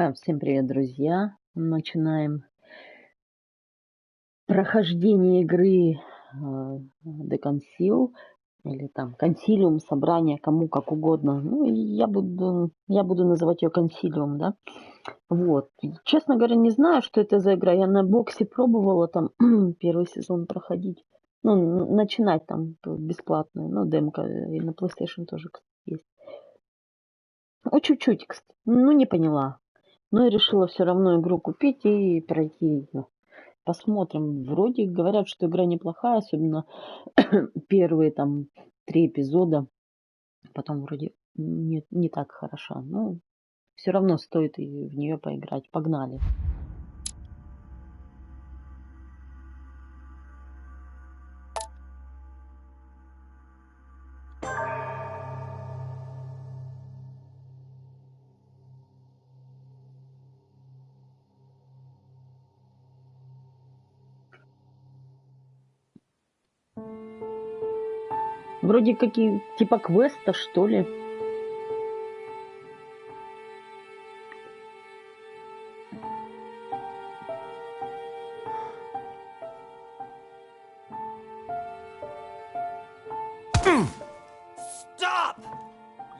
Всем привет, друзья! Начинаем прохождение игры The Консил, или там Консилиум, собрание, кому как угодно. Ну, и я буду называть ее Консилиум, да? Вот. Честно говоря, не знаю, что это за игра. Я на боксе пробовала там первый сезон проходить. Ну, начинать там бесплатно. Ну, демка и на PlayStation тоже, кстати, есть. Ну, чуть-чуть, кстати. Ну, не поняла. Но я решила все равно игру купить и пройти ее. Посмотрим. Вроде говорят, что игра неплохая, особенно первые там 3 эпизода. Потом вроде не так хороша. Но все равно стоит и в нее поиграть. Погнали. Вроде какие типа квеста, что ли. Stop!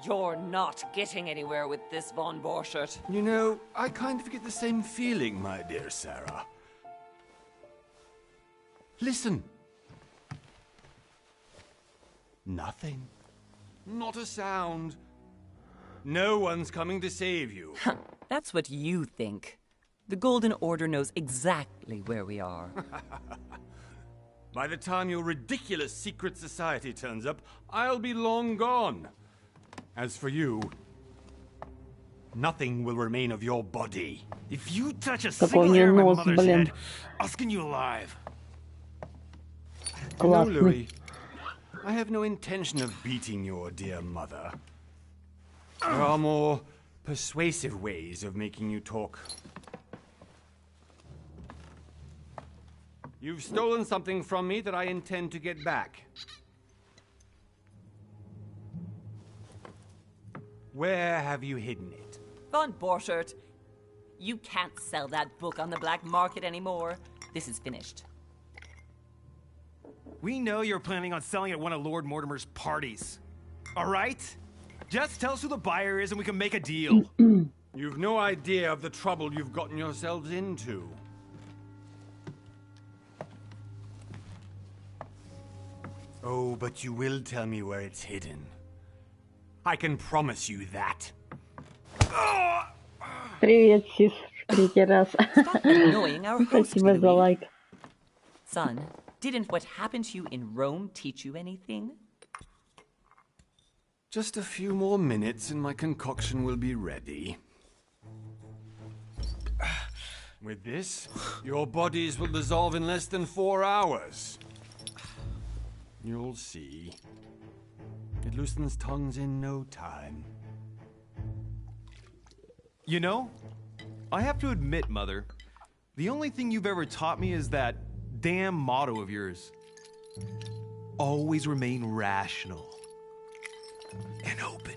You're not getting anywhere with this, Von Borchert. You know, I kind of get the same feeling, my dear Sarah. Listen. Nothing. Not a sound. No one's coming to save you. That's what you think. The Golden Order knows exactly where we are. By the time your ridiculous secret society turns up, I'll be long gone. As for you, nothing will remain of your body. If you touch a single hair of my mother's head, I'll skin you alive. No, Louis. I have no intention of beating your dear mother. There are more persuasive ways of making you talk. You've stolen something from me that I intend to get back. Where have you hidden it? Von Borchert, you can't sell that book on the black market anymore. This is finished. We know you're planning on selling at one of Lord Mortimer's parties. All right? Just tell us who the buyer is and we can make a deal. You've no idea of the trouble you've gotten yourselves into. Oh, but you will tell me where it's hidden. I can promise you that. Привет, Сис. Третий раз. Stop annoying our host, Спасибо за Louis. лайк. Son, didn't what happened to you in Rome teach you anything? Just a few more minutes and my concoction will be ready. With this, your bodies will dissolve in less than 4 hours. You'll see. It loosens tongues in no time. You know, I have to admit, Mother, the only thing you've ever taught me is that damn motto of yours. Always remain rational. And open.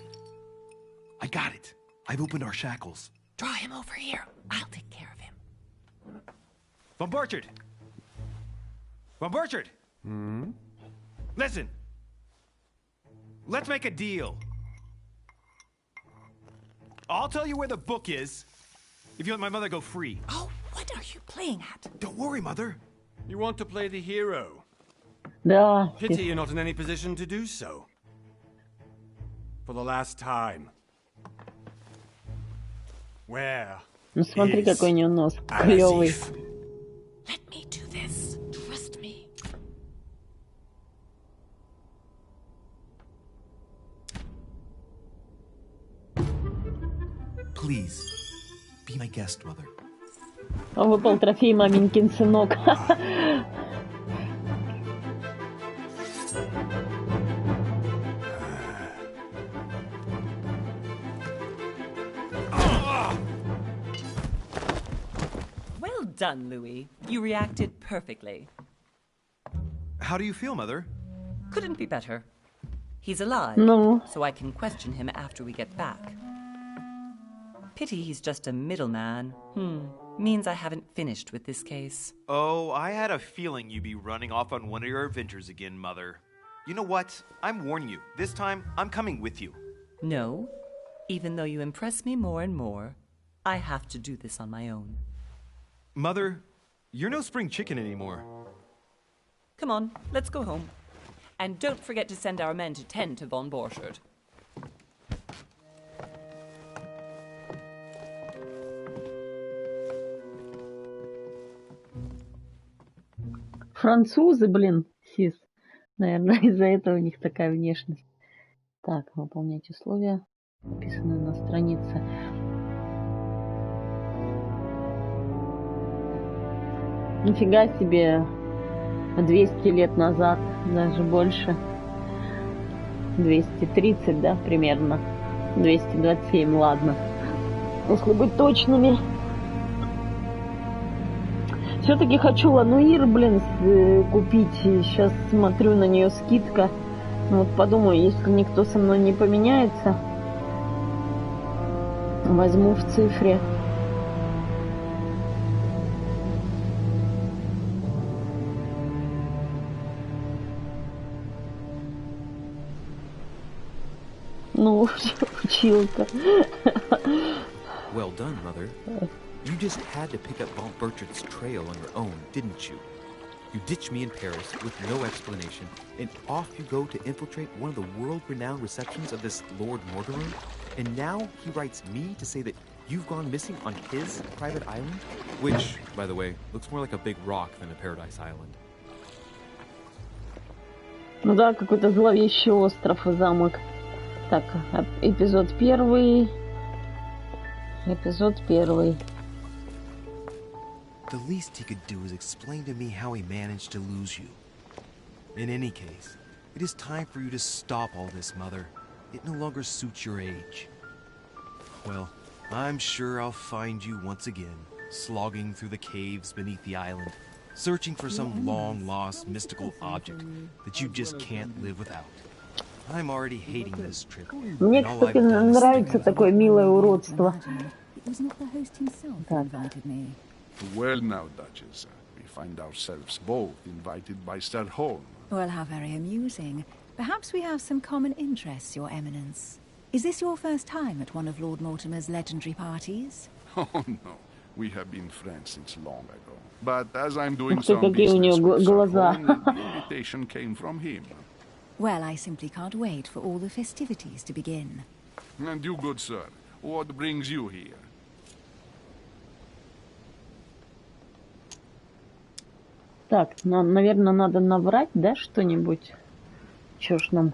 I got it. I've opened our shackles. Draw him over here. I'll take care of him. Von Borchert! Von Borchert! Listen. Let's make a deal. I'll tell you where the book is if you let my mother go free. Oh, what are you playing at? Don't worry, Mother. You want to play the hero. Да. Pity you're not in any position to do so. For the last time. Where? Ну смотри, is какой у него нос клевый. Alasif? Let me do this. Trust me. Please, be my guest, Mother. Он выпал трофей маменькин сынок. Well done, Louis. You reacted perfectly. How do you feel, Mother? Couldn't be better. He's alive, Ну, so I can question him after we get back. Pity he's just a middleman. Means I haven't finished with this case. Oh, I had a feeling you'd be running off on one of your adventures again, Mother. You know what? I'm warning you. This time, I'm coming with you. No. Even though you impress me more and more, I have to do this on my own. Mother, you're no spring chicken anymore. Come on, let's go home. And don't forget to send our men to tend to von Borchardt. Французы, блин, сис. Наверное, из-за этого у них такая внешность. Так, выполнять условия, написанные на странице. Нифига себе, 200 лет назад, даже больше. 230, да, примерно. 227, ладно. Если быть точными. Все-таки хочу лануир, блин, купить. Сейчас смотрю, на нее скидка. Ну, вот подумаю, если никто со мной не поменяется, возьму в цифре. Ну, училка. Well done, Mother. You just had to pick up von Borchardt's trail on your own, didn't you? You ditch me in Paris with no explanation, and off you go to infiltrate one of the world-renowned receptions of this Lord Mortimer? And now he writes me to say that you've gone missing on his private island? Which, by the way, looks more like a big rock than a paradise island. Ну да, какой-то зловещий остров и замок. Так, эпизод первый. Эпизод первый. The least he could do is explain to me how he managed to lose you. In any case, it is time for you to stop all this, Mother. It no longer suits your age. Well, I'm sure I'll find you once again, slogging through the caves beneath the island, searching for some long-lost mystical object that you just can't live without. I'm already hating this trip. Мне, кстати, нравится такое милое уродство. Так. Well now, Duchess, we find ourselves both invited by Sir Holm. Well, how very amusing. Perhaps we have some common interests, Your Eminence. Is this your first time at one of Lord Mortimer's legendary parties? Oh no, we have been friends since long ago. But as I'm doing Ух ты, some какие у business нее with Sir глаза. Holm, the invitation came from him. Well, I simply can't wait for all the festivities to begin. And you, good sir, what brings you here? Так, наверное, надо наврать, да, что-нибудь? Чё ж нам?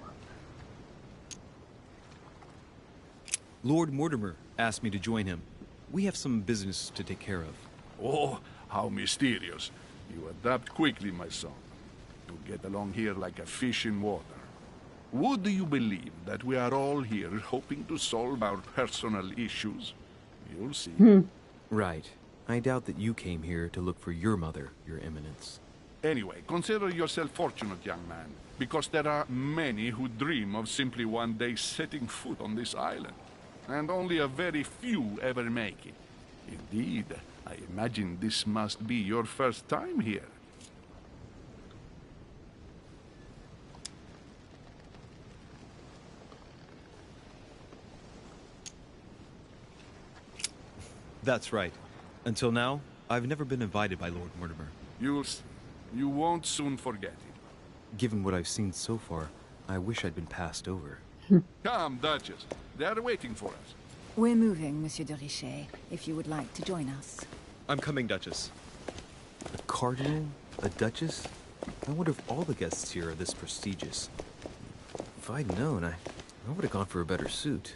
Lord Mortimer asked me to join him. We have some business to take care of. Oh, how mysterious. You adapt quickly, my son. You get along here like a fish in water. Would you believe that we are all here hoping to solve our personal issues? You'll see. Right. I doubt that you came here to look for your mother, Your Eminence. Anyway, consider yourself fortunate, young man, because there are many who dream of simply one day setting foot on this island, and only a very few ever make it. Indeed, I imagine this must be your first time here. That's right. Until now, I've never been invited by Lord Mortimer. You won't soon forget it. Given what I've seen so far, I wish I'd been passed over. Come, Duchess. They are waiting for us. We're moving, Monsieur de Richet, if you would like to join us. I'm coming, Duchess. A cardinal? A duchess? I wonder if all the guests here are this prestigious. If I'd known, I would have gone for a better suit.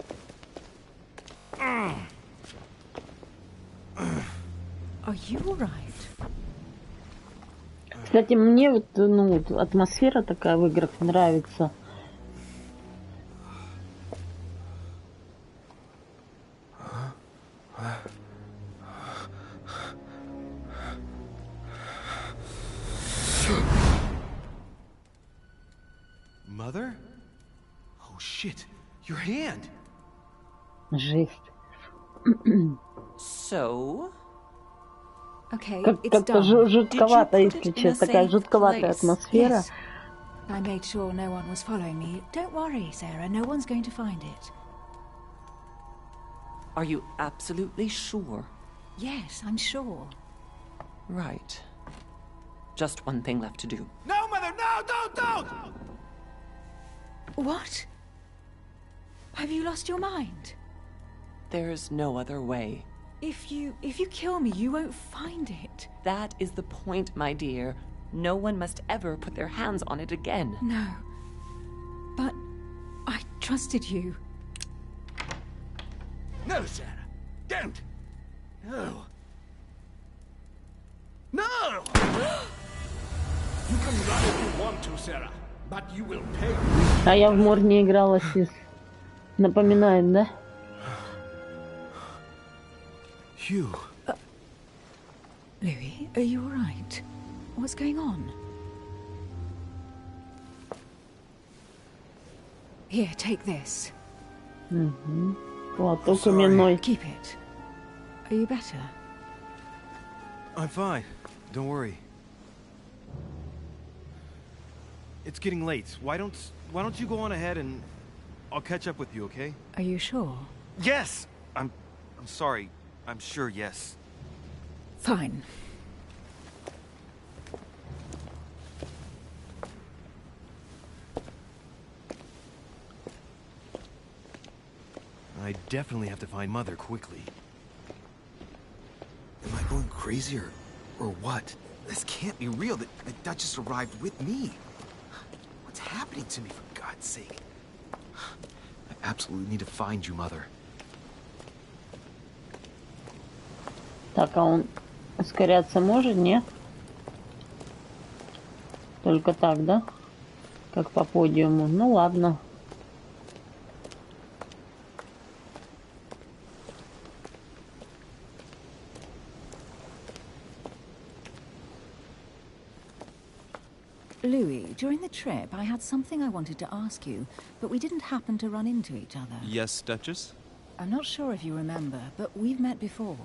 Are you all right? Кстати, мне вот, ну, атмосфера такая в играх нравится. Mother? Oh shit, your hand! Жесть. So? Okay, it's Как-то done. жутковато, Did you put если it in a честно. Такая safe жутковатая place? атмосфера. Yes. I made sure no one was following me. Don't worry, Sarah. No one's going to find it. Are you absolutely sure? Yes, I'm sure. Right. Just one thing left to do. No, Mother, no, don't! What? Have you lost your mind? There's no other way. If you kill me, you won't find it. That is the point, my dear. No one must ever put their hands on it again. No. But I trusted you. No, Sarah. Don't. No. No! You can run if you want to, Sarah. But you will pay. А я в мор не играла, сис. Напоминает, да? Hugh. Louis, are you all right? What's going on? Here, take this. Платок именной. Keep it. Are you better? I'm fine. Don't worry. It's getting late. Why don't you go on ahead and I'll catch up with you, okay? Are you sure? Yes. I'm sorry. I'm sure, yes. Fine. I definitely have to find Mother quickly. Am I going crazy or what? This can't be real. The Duchess arrived with me. What's happening to me, for God's sake? I absolutely need to find you, Mother. Так, а он ускоряться может, не? Только так, да? Как по подиуму. Ну ладно. Louis, during the trip, I had something I wanted to ask you, but we didn't happen to run into each other. Yes, Duchess? I'm not sure if you remember, but we've met before.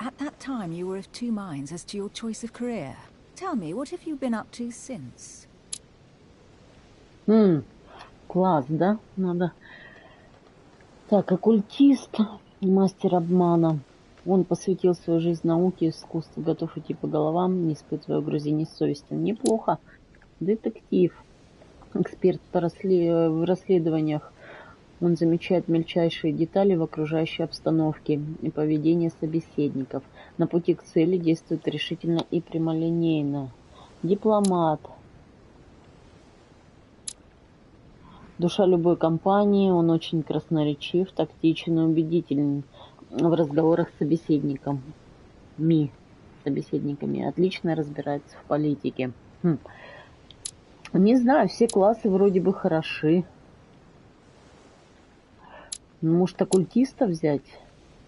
At that time, you were of two minds as to your choice of career. Tell me, what have you been up to since? Класс, да? Надо. Так, оккультист, мастер обмана. Он посвятил свою жизнь науке и искусству, готов идти по головам, не испытывая угрызений совести. Неплохо. Детектив. Эксперт в расследованиях. Он замечает мельчайшие детали в окружающей обстановке и поведение собеседников. На пути к цели действует решительно и прямолинейно. Дипломат. Душа любой компании, он очень красноречив, тактичен и убедителен в разговорах с собеседниками. Отлично разбирается в политике. Не знаю, все классы вроде бы хороши. Может, оккультиста взять?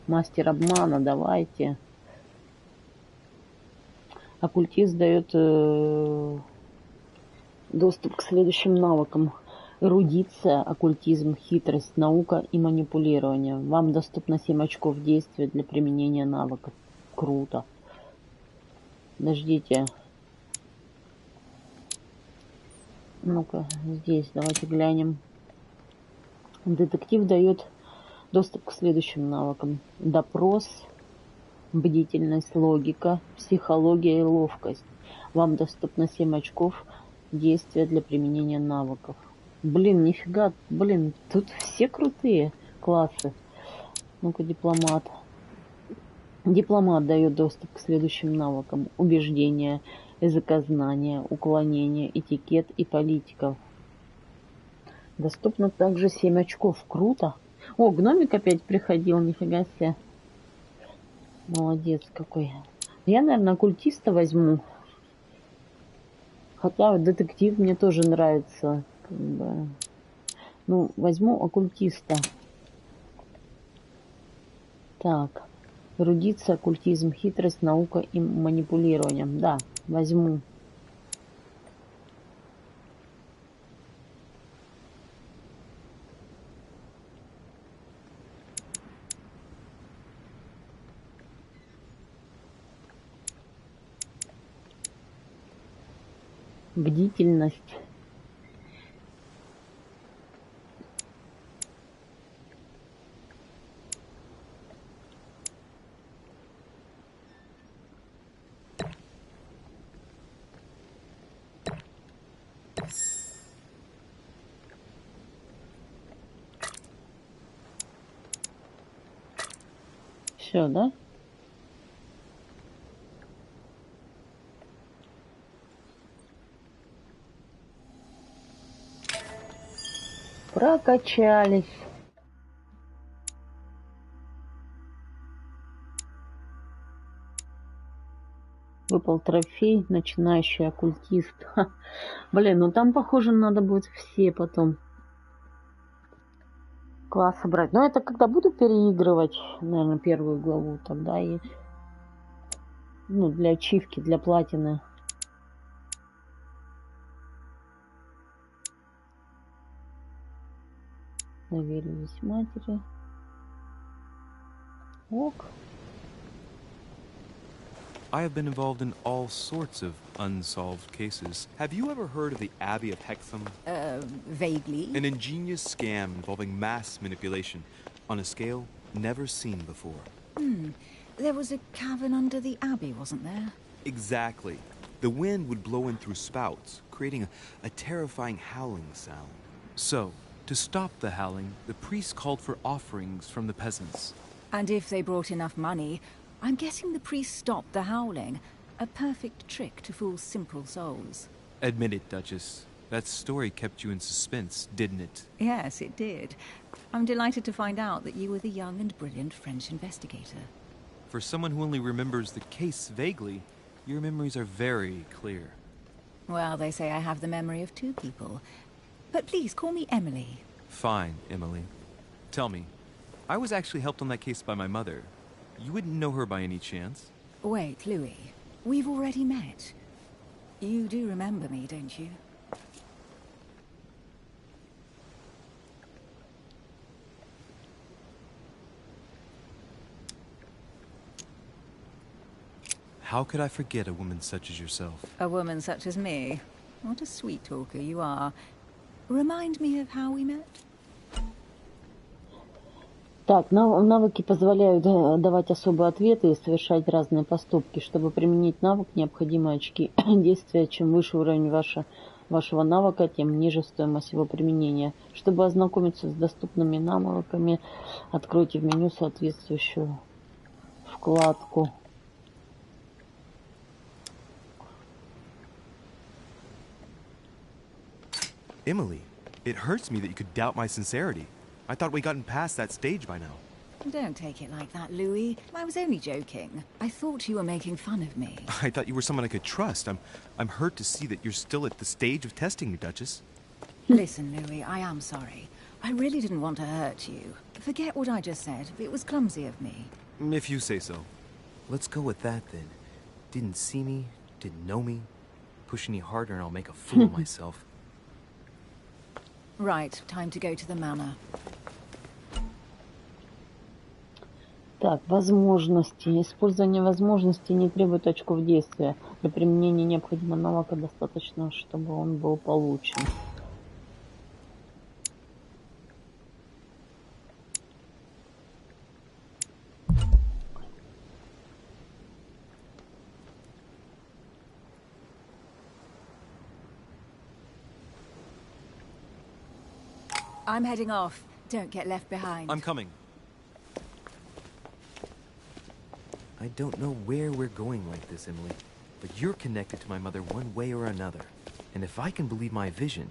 Мастер обмана, давайте. Оккультист дает доступ к следующим навыкам. Эрудиция, оккультизм, хитрость, наука и манипулирование. Вам доступно 7 очков действия для применения навыков. Круто. Подождите. Ну-ка, здесь давайте глянем. Детектив дает доступ к следующим навыкам. Допрос, бдительность, логика, психология и ловкость. Вам доступно 7 очков действия для применения навыков. Блин, нифига, тут все крутые классы. Ну-ка, дипломат. Дипломат дает доступ к следующим навыкам. Убеждение, языкознание, уклонение, этикет и политика. Доступно также 7 очков. Круто. О, гномик опять приходил, нифига себе. Молодец какой. Я, наверное, оккультиста возьму. Хотя детектив мне тоже нравится. Ну, возьму оккультиста. Так. Эрудиция, оккультизм, хитрость, наука и манипулирование. Да, возьму. бдительность. Все, да? Прокачались. Выпал трофей, начинающий оккультист. Ха. Блин, ну там, похоже, надо будет все потом классы брать. Но это когда буду переигрывать, наверное, первую главу, тогда и, ну, для ачивки, для платины. Доверенность матери. Ок. I have been involved in all sorts of unsolved cases. Have you ever heard of the Abbey of Hexham? Vaguely. An ingenious scam involving mass manipulation on a scale never seen before. There was a cavern under the abbey, wasn't there? Exactly. The wind would blow in through spouts, creating a terrifying howling sound. So, to stop the howling, the priests called for offerings from the peasants. And if they brought enough money, I'm guessing the priest stopped the howling. A perfect trick to fool simple souls. Admit it, Duchess. That story kept you in suspense, didn't it? Yes, it did. I'm delighted to find out that you were the young and brilliant French investigator. For someone who only remembers the case vaguely, your memories are very clear. Well, they say I have the memory of two people. But please, call me Emily. Fine, Emily. Tell me, I was actually helped on that case by my mother. You wouldn't know her by any chance? Wait, Louis. We've already met. You do remember me, don't you? How could I forget a woman such as yourself? A woman such as me? What a sweet talker you are. Remind me of how we met? Так, навыки позволяют давать особые ответы и совершать разные поступки. Чтобы применить навык, необходимы очки действия. Чем выше уровень вашего навыка, тем ниже стоимость его применения. Чтобы ознакомиться с доступными навыками, откройте в меню соответствующую вкладку. Emily, it hurts me that you could doubt my sincerity. I thought we'd gotten past that stage by now. Don't take it like that, Louis. I was only joking. I thought you were making fun of me. I thought you were someone I could trust. I'm hurt to see that you're still at the stage of testing me, Duchess. Listen, Louis, I am sorry. I really didn't want to hurt you. Forget what I just said. It was clumsy of me. If you say so. Let's go with that, then. Didn't see me, didn't know me. Push any harder and I'll make a fool of myself. Right, time to go to the manor. Так, возможности. Использование возможностей не требует очков действия. Для применения необходимого навыка достаточно, чтобы он был получен. I'm heading off. Don't get left behind. I'm coming. I don't know where we're going like this, Emily, but you're connected to my mother one way or another. And if I can believe my vision,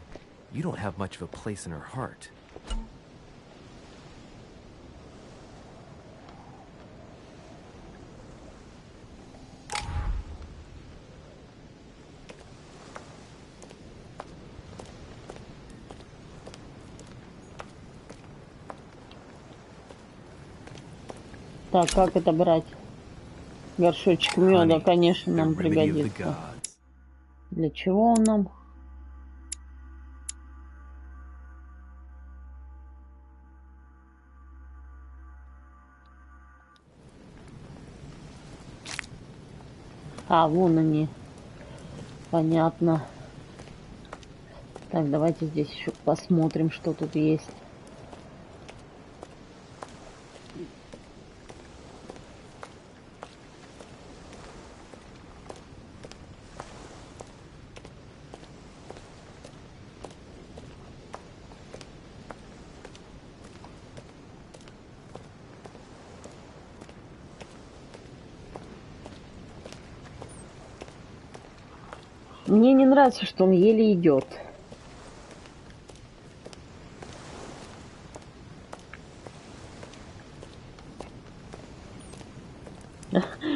you don't have much of a place in her heart. Так, как это брать? Горшочек меда, конечно, нам пригодится. Для чего он нам? А, вон они. Понятно. Так, давайте здесь еще посмотрим, что тут есть. Мне не нравится, что он еле идет.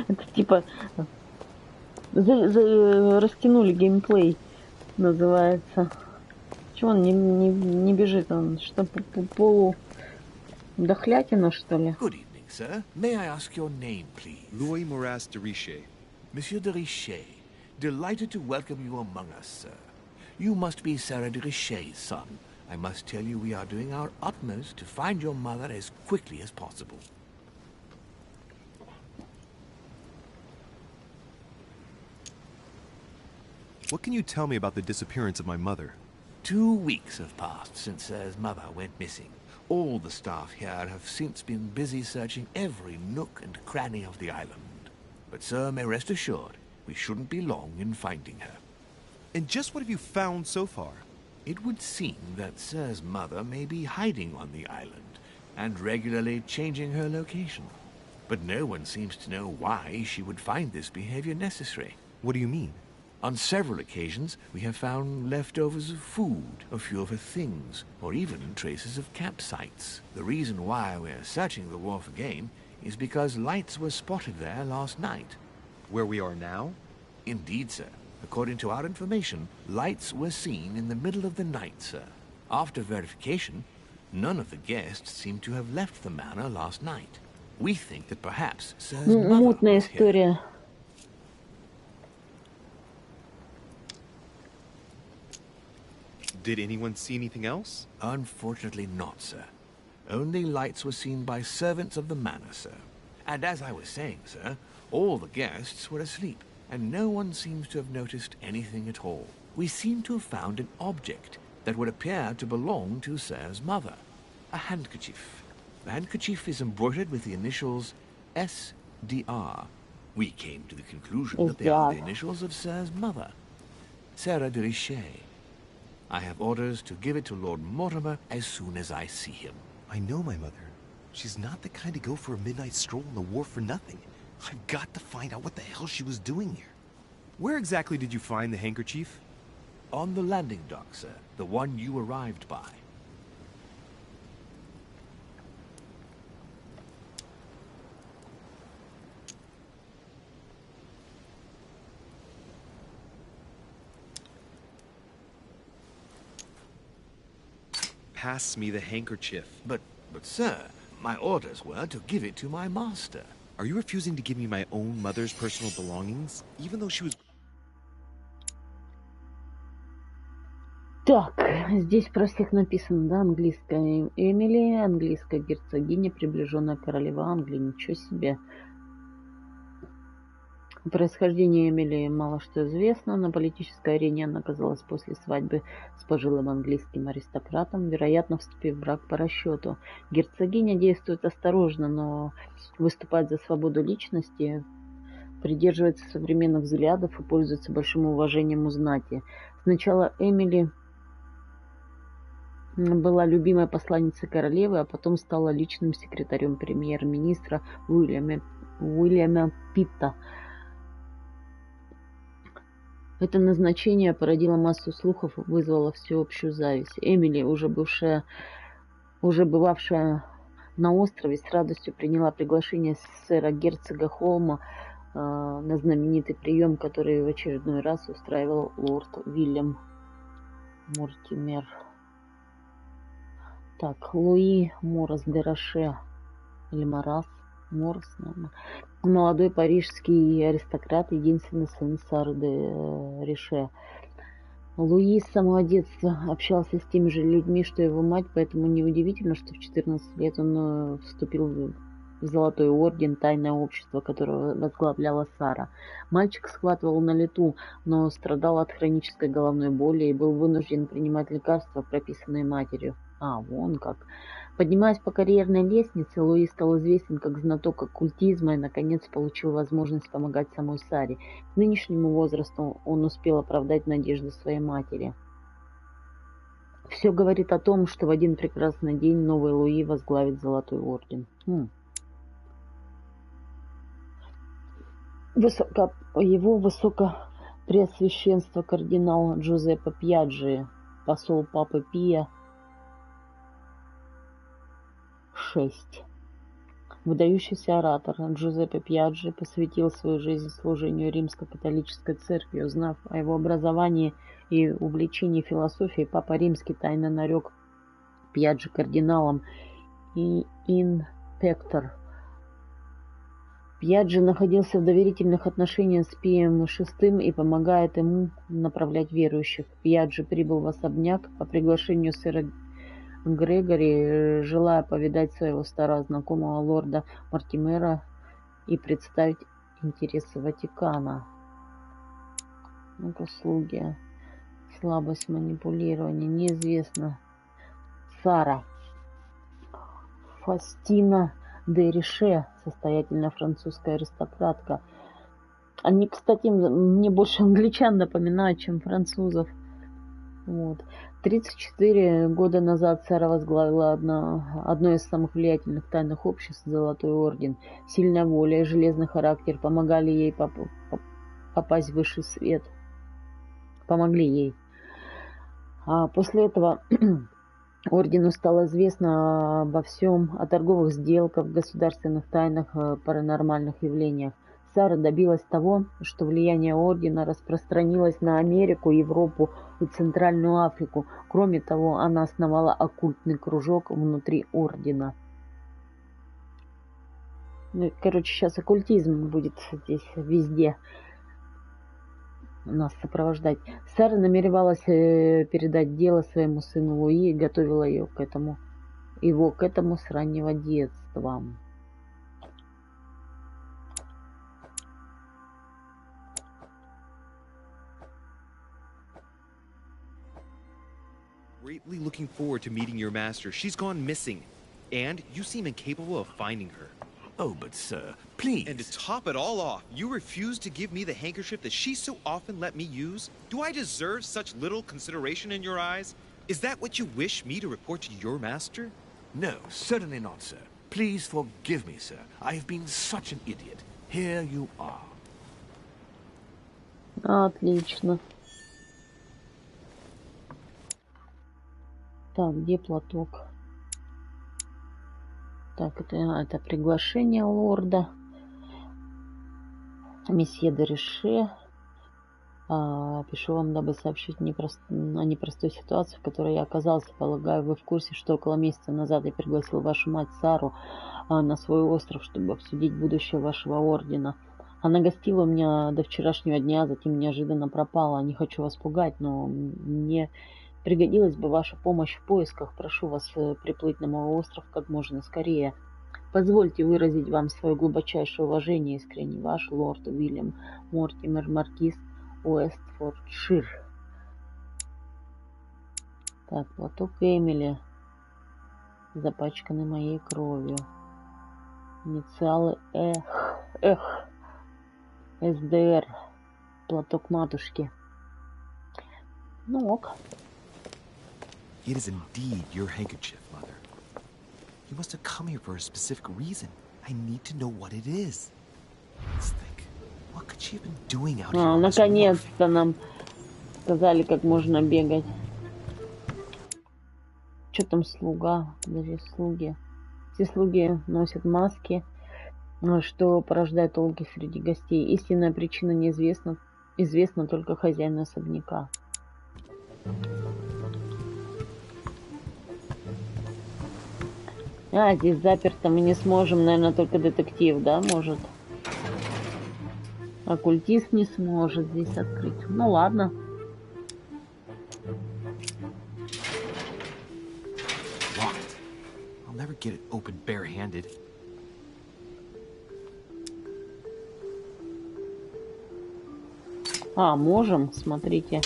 Это типа растянули геймплей, называется. Чего он не бежит? Он что, полу дохлятина, что ли? Good evening, sir. May I ask your name, please? Louis Moras de Richer. Monsieur de Richer. Delighted to welcome you among us, sir. You must be Sarah de Richer's son. I must tell you we are doing our utmost to find your mother as quickly as possible. What can you tell me about the disappearance of my mother? 2 weeks have passed since Sir's mother went missing. All the staff here have since been busy searching every nook and cranny of the island. But Sir may rest assured, we shouldn't be long in finding her. And just what have you found so far? It would seem that Sir's mother may be hiding on the island and regularly changing her location. But no one seems to know why she would find this behavior necessary. What do you mean? On several occasions, we have found leftovers of food, a few of her things, or even traces of campsites. The reason why we're searching the wharf again is because lights were spotted there last night. Where we are now? Indeed, sir. According to our information, lights were seen in the middle of the night, sir. After verification, none of the guests seem to have left the manor last night. We think that perhaps Sir's mother Мутная was here. история. Did anyone see anything else? Unfortunately not, sir. Only lights were seen by servants of the manor, sir. And as I was saying, sir, all the guests were asleep, and no one seems to have noticed anything at all. We seem to have found an object that would appear to belong to Sir's mother. A handkerchief. The handkerchief is embroidered with the initials SDR. We came to the conclusion that they are the initials of Sir's mother, Sarah de Richer. I have orders to give it to Lord Mortimer as soon as I see him. I know my mother. She's not the kind to go for a midnight stroll on the wharf for nothing. I've got to find out what the hell she was doing here. Where exactly did you find the handkerchief? On the landing dock, sir. The one you arrived by. Pass me the handkerchief. But sir, my orders were to give it to my master. Are you refusing to give me my own mother's personal belongings, even though she was... Так, здесь про всех написано, да, английская Эмили, английская герцогиня, приближенная королева Англии, ничего себе. О происхождении Эмили мало что известно. На политической арене она оказалась после свадьбы с пожилым английским аристократом, вероятно, вступив в брак по расчету. Герцогиня действует осторожно, но выступает за свободу личности, придерживается современных взглядов и пользуется большим уважением у знати. Сначала Эмили была любимой посланницей королевы, а потом стала личным секретарем премьер-министра Уильяма Питта. Это назначение породило массу слухов и вызвало всеобщую зависть. Эмили, уже бывавшая на острове, с радостью приняла приглашение сэра герцога Холма на знаменитый прием, который в очередной раз устраивал лорд Уильям Мортимер. Так, Луи Морас де Роше, или Марас, Морас, наверное. Молодой парижский аристократ, единственный сын Сары де Роше. Луи с самого детства общался с теми же людьми, что и его мать, поэтому неудивительно, что в 14 лет он вступил в в Золотой Орден, тайное общество, которое возглавляла Сара. Мальчик схватывал на лету, но страдал от хронической головной боли и был вынужден принимать лекарства, прописанные матерью. Вон как. Поднимаясь по карьерной лестнице, Луи стал известен как знаток оккультизма и, наконец, получил возможность помогать самой Саре. К нынешнему возрасту он успел оправдать надежды своей матери. Все говорит о том, что в один прекрасный день новый Луи возглавит Золотой Орден. Его высокопреосвященство кардинал Джузеппе Пьяджи, посол Папы Пия VI. Выдающийся оратор Джузеппе Пьяджи посвятил свою жизнь служению римско-католической церкви. Узнав о его образовании и увлечении философией, Папа Римский тайно нарек Пьяджи кардиналом и инпектор. Пьяджи находился в доверительных отношениях с Пием VI и помогает ему направлять верующих. Пьяджи прибыл в особняк по приглашению сэра Грегори, желая повидать своего старого знакомого лорда Мортимера и представить интересы Ватикана. Слуги. Слабость манипулирования. Неизвестно. Сара. Фастина де Рише, состоятельная французская аристократка. Они, кстати, мне больше англичан напоминают, чем французов. 34 года назад Сара возглавила одно из самых влиятельных тайных обществ «Золотой Орден». Сильная воля и железный характер помогали ей попасть в высший свет. Помогли ей. После этого Ордену стало известно обо всем, о торговых сделках, государственных тайнах, паранормальных явлениях. Сара добилась того, что влияние Ордена распространилось на Америку, Европу и Центральную Африку. Кроме того, она основала оккультный кружок внутри Ордена. Сейчас оккультизм будет здесь везде нас сопровождать. Сара намеревалась передать дело своему сыну Луи и готовила его к этому с раннего детства. Greatly looking forward to meeting your master. She's gone missing, and you seem incapable of finding her. Oh, but sir, please. And to top it all off, you refuse to give me the handkerchief that she so often let me use? Do I deserve such little consideration in your eyes? Is that what you wish me to report to your master? No, certainly not, sir. Please forgive me, sir. I have been such an idiot. Here you are. Отлично. Так, где платок? Так, это приглашение лорда. Месье де Рише. Пишу вам, дабы сообщить о непростой ситуации, в которой я оказался. Полагаю, вы в курсе, что около месяца назад я пригласил вашу мать Сару на свой остров, чтобы обсудить будущее вашего ордена. Она гостила у меня до вчерашнего дня, затем неожиданно пропала. Не хочу вас пугать, но мне пригодилась бы ваша помощь в поисках. Прошу вас приплыть на мой остров как можно скорее. Позвольте выразить вам свое глубочайшее уважение, искренне ваш лорд Уильям Мортимер, маркиз Уэстфордшир. Так, платок Эмили, запачканный моей кровью. Инициалы СДР. Платок матушки. Ну ок. It is indeed your handkerchief, Mother. You must have come here for a specific reason. I need to know what it is. Let's think. What could she have been doing out here? Наконец-то нам сказали, как можно бегать. Что там слуга? Даже слуги. Все слуги носят маски, что порождает толки среди гостей. Истинная причина неизвестна. Известна только хозяину особняка. Здесь заперто, мы не сможем, наверное, только детектив, да, может. Оккультист не сможет здесь открыть. Ну ладно. Locked. I'll never get it open barehanded. А, можем, смотрите.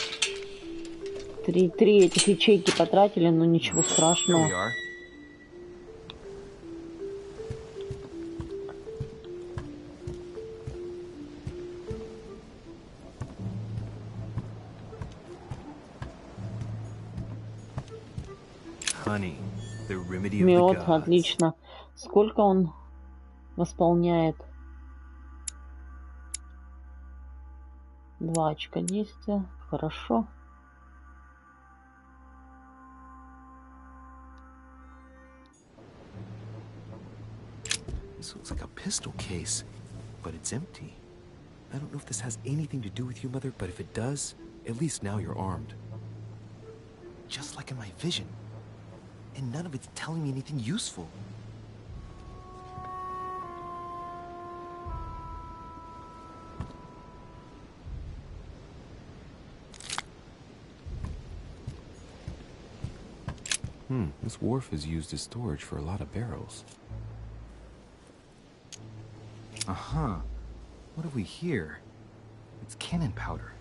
Три этих ячейки потратили, но ничего страшного. Мед, отлично. Сколько он восполняет? 2 очка действия. Хорошо. This looks like a pistol case, but it's empty. I don't know if this has anything to do with you, Mother, but if it does, at least now you're armed. Just like in my vision. And none of it's telling me anything useful. This wharf is used as storage for a lot of barrels. What have we here? It's cannon powder.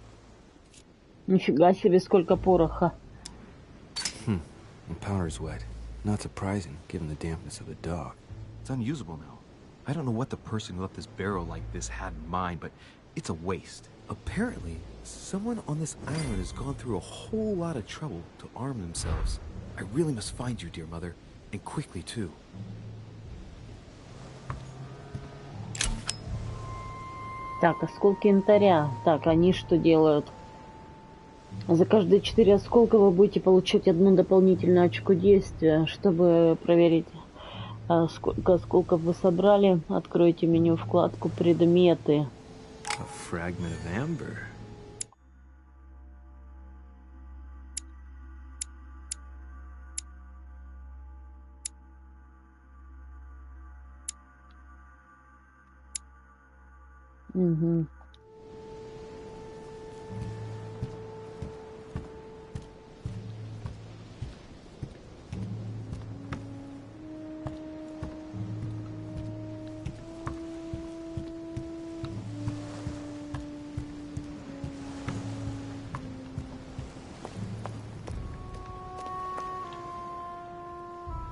Нифига себе, сколько пороха. The powder's wet. Not surprising, given the dampness of the dog. It's unusable now. I don't know what the person who left this barrel like this had in mind, but it's a waste. Apparently, someone on this island has gone through a whole lot of trouble to arm themselves. I really must find you, dear mother, and quickly, too. Так, осколки янтаря. Так, они что делают? За каждые 4 осколка вы будете получать 1 дополнительное очко действия. Чтобы проверить, сколько осколков вы собрали, откройте меню вкладку «Предметы». A fragment of amber. Угу.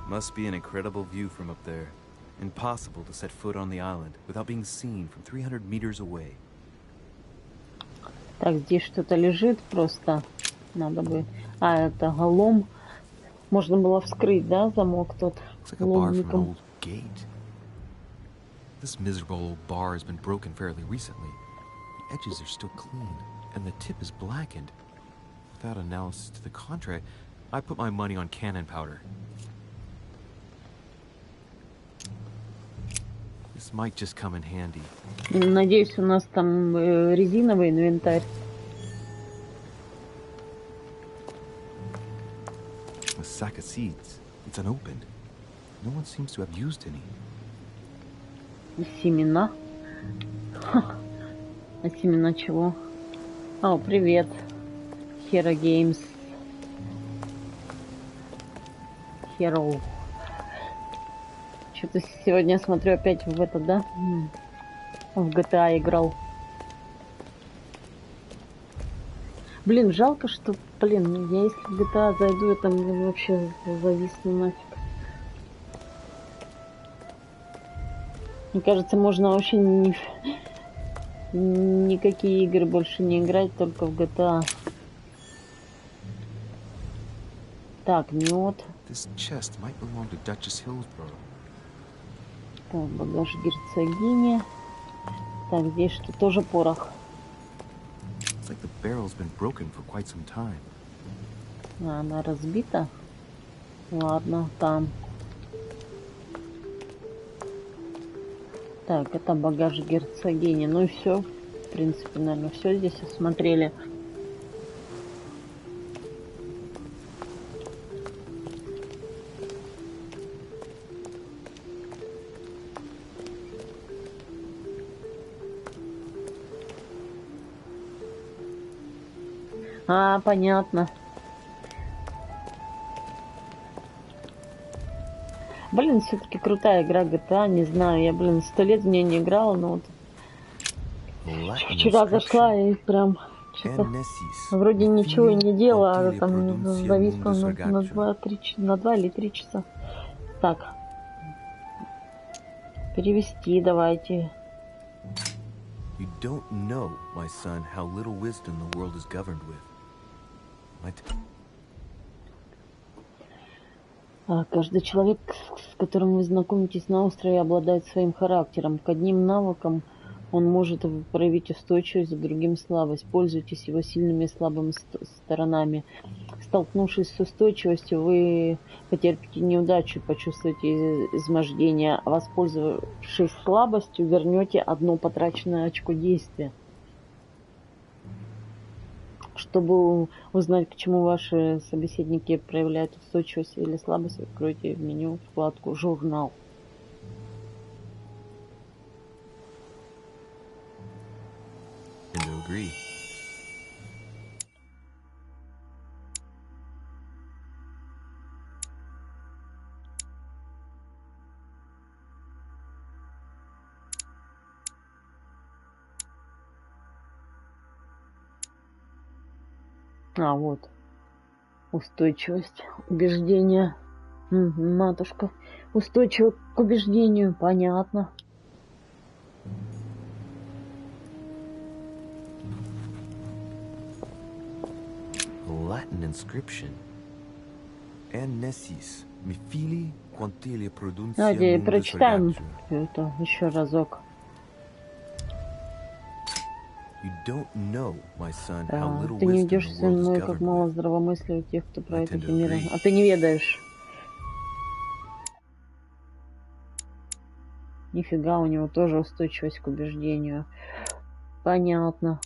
Must be an incredible view from up there. Impossible to set foot on the island without being seen from 300 meters away. Так, здесь что-то лежит просто. Надо бы... А, это голом. Можно было вскрыть, да, замок тот ломником. This miserable old bar has been broken fairly recently. The edges are still clean, and the tip is blackened. Without analysis to the contrary, I put my money on cannon powder. This might just come in handy. Надеюсь, у нас там резиновый инвентарь. A sack of seeds. It's unopened. No one seems to have used any. Семена. А семена чего? О, привет. Hero Games. Hero. Что-то сегодня смотрю опять в это, да? В GTA играл. Блин, жалко, что, блин, я если в GTA зайду, я там вообще зависну нафиг. Мне кажется, можно вообще никакие игры больше не играть, только в GTA. Так, мед. Так, багаж герцогини. Так, здесь что, тоже порох. А, она разбита. Ладно, там. Так, это багаж герцогини. Ну и все. В принципе, наверное, все здесь осмотрели. А, понятно. Блин, все-таки крутая игра GTA, не знаю, я, блин, 100 лет в нее не играла, но вот вчера зашла и прям Что-то вроде ничего и не делала, а там зависло на 2 или 3 часа. Так. Перевести давайте. You don't know, my son, how little wisdom the world is governed with. Каждый человек, с которым вы знакомитесь на острове, обладает своим характером. К одним навыкам он может проявить устойчивость, к другим слабость. Пользуйтесь его сильными и слабыми сторонами. Столкнувшись с устойчивостью, вы потерпите неудачу, почувствуете измождение, а воспользовавшись слабостью, вернете 1 потраченное очко действия. Чтобы узнать, к чему ваши собеседники проявляют устойчивость или слабость, откройте в меню вкладку «Журнал». Вот. Устойчивость, убеждение. Матушка. Устойчиво к убеждению. Понятно. Latin inscription. Nessis, mi fili quantile produncia. Давайте прочитаем это еще разок. Ты не идешь со мной, как мало здравомыслия у тех, кто правит этим миром. А ты не ведаешь. Нифига, у него тоже устойчивость к убеждению. Понятно.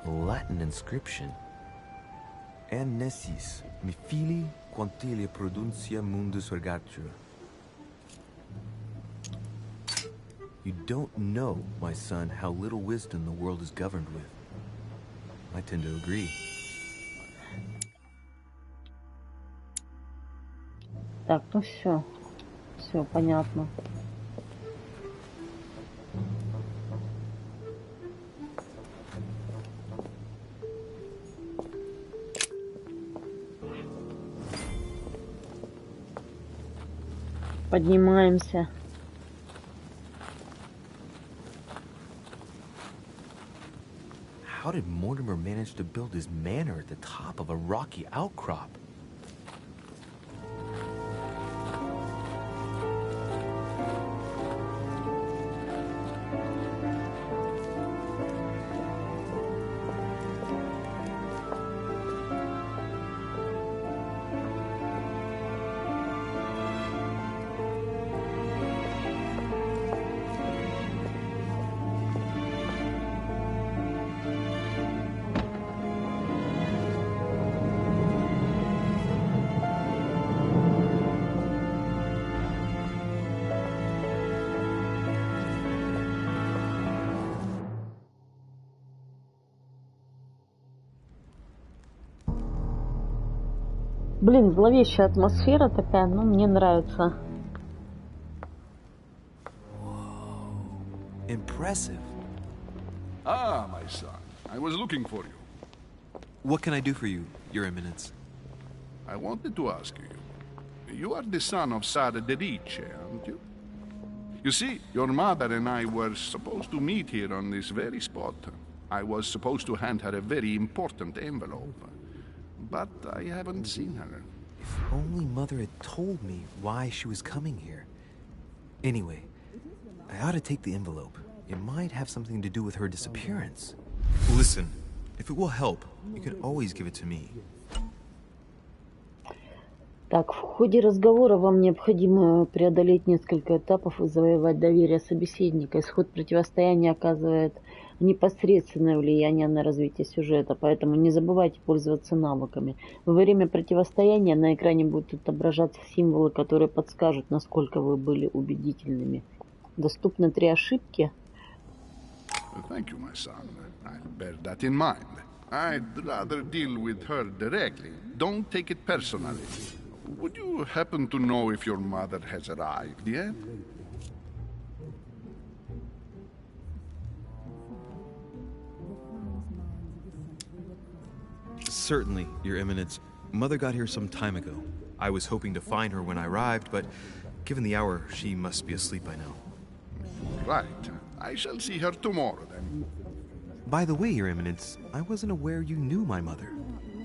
Latin inscription. Nessis, mi fili quantile produncia mundus ergatio. You don't know, my son, how little wisdom the world is governed with. I tend to agree. Так, ну все. Все понятно. Поднимаемся. How did Mortimer manage to build his manor at the top of a rocky outcrop? Блин, зловещая атмосфера такая, ну, мне нравится. Impressive. Ah, my son. I was looking for you. What can I do for you, Your Eminence? I wanted to ask you. You are the son of Sara de Ricci, aren't you? You see, your mother and I were supposed to meet here on this very spot. I was supposed to hand her a very important envelope. But I haven't seen her. If only Mother had told me why she was coming here. Anyway, I ought to take the envelope. It might have something to do with her disappearance. Listen, if it will help, you can always give it to me. Так, в ходе разговора вам необходимо преодолеть несколько этапов и завоевать доверие собеседника. Исход противостояния оказывает непосредственное влияние на развитие сюжета, поэтому не забывайте пользоваться навыками. Во время противостояния на экране будут отображаться символы, которые подскажут, насколько вы были убедительными. Доступно 3 ошибки. Thank you, my son. I'll bear that in mind. I'd rather deal with her directly. Don't take it personally. Would you happen to know if your mother has arrived yet? Certainly, Your Eminence. Mother got here some time ago. I was hoping to find her when I arrived, but given the hour, she must be asleep by now. Right. I shall see her tomorrow, then. By the way, Your Eminence, I wasn't aware you knew my mother.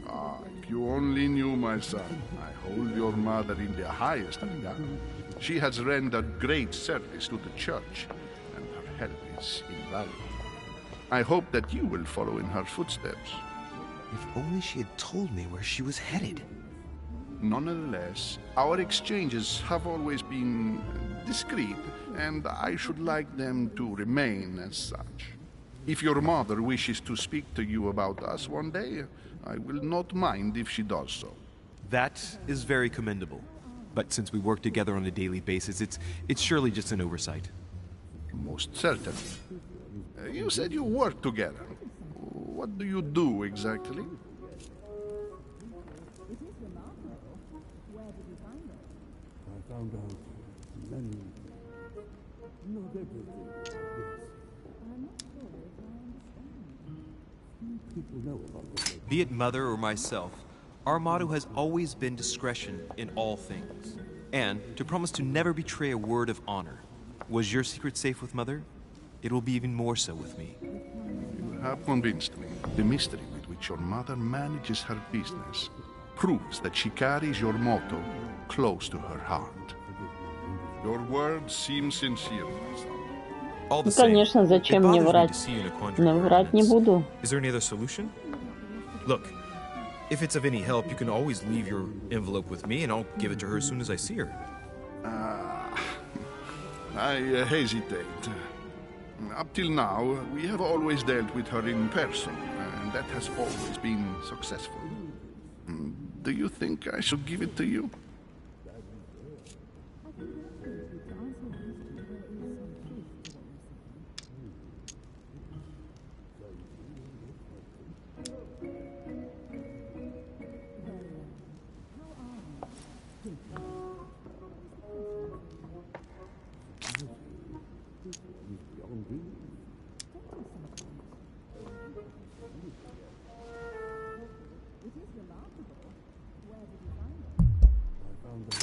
Ah, if you only knew, my son. I hold your mother in the highest regard. She has rendered great service to the church, and her help is invaluable. I hope that you will follow in her footsteps. If only she had told me where she was headed. Nonetheless, our exchanges have always been discreet, and I should like them to remain as such. If your mother wishes to speak to you about us one day, I will not mind if she does so. That is very commendable. But since we work together on a daily basis, it's surely just an oversight. Most certainly. You said you work together. What do you do exactly? Be it Mother or myself, our motto has always been discretion in all things, and to promise to never betray a word of honor. Was your secret safe with Mother? It will be even more so with me. You have convinced me. The mystery with which your mother manages her business proves that she carries your motto close to her heart. Your words seem sincere, my son. All the Ну, same, конечно, зачем it мне bothers me врать? to see you in a quandary, Но Your врать не Eminence. буду. Is there any other solution? Look, if it's of any help, you can always leave your envelope with me, and I'll give it to her as soon as I see her. I hesitate. Up till now, we have always dealt with her in person, and that has always been successful. Do you think I should give it to you?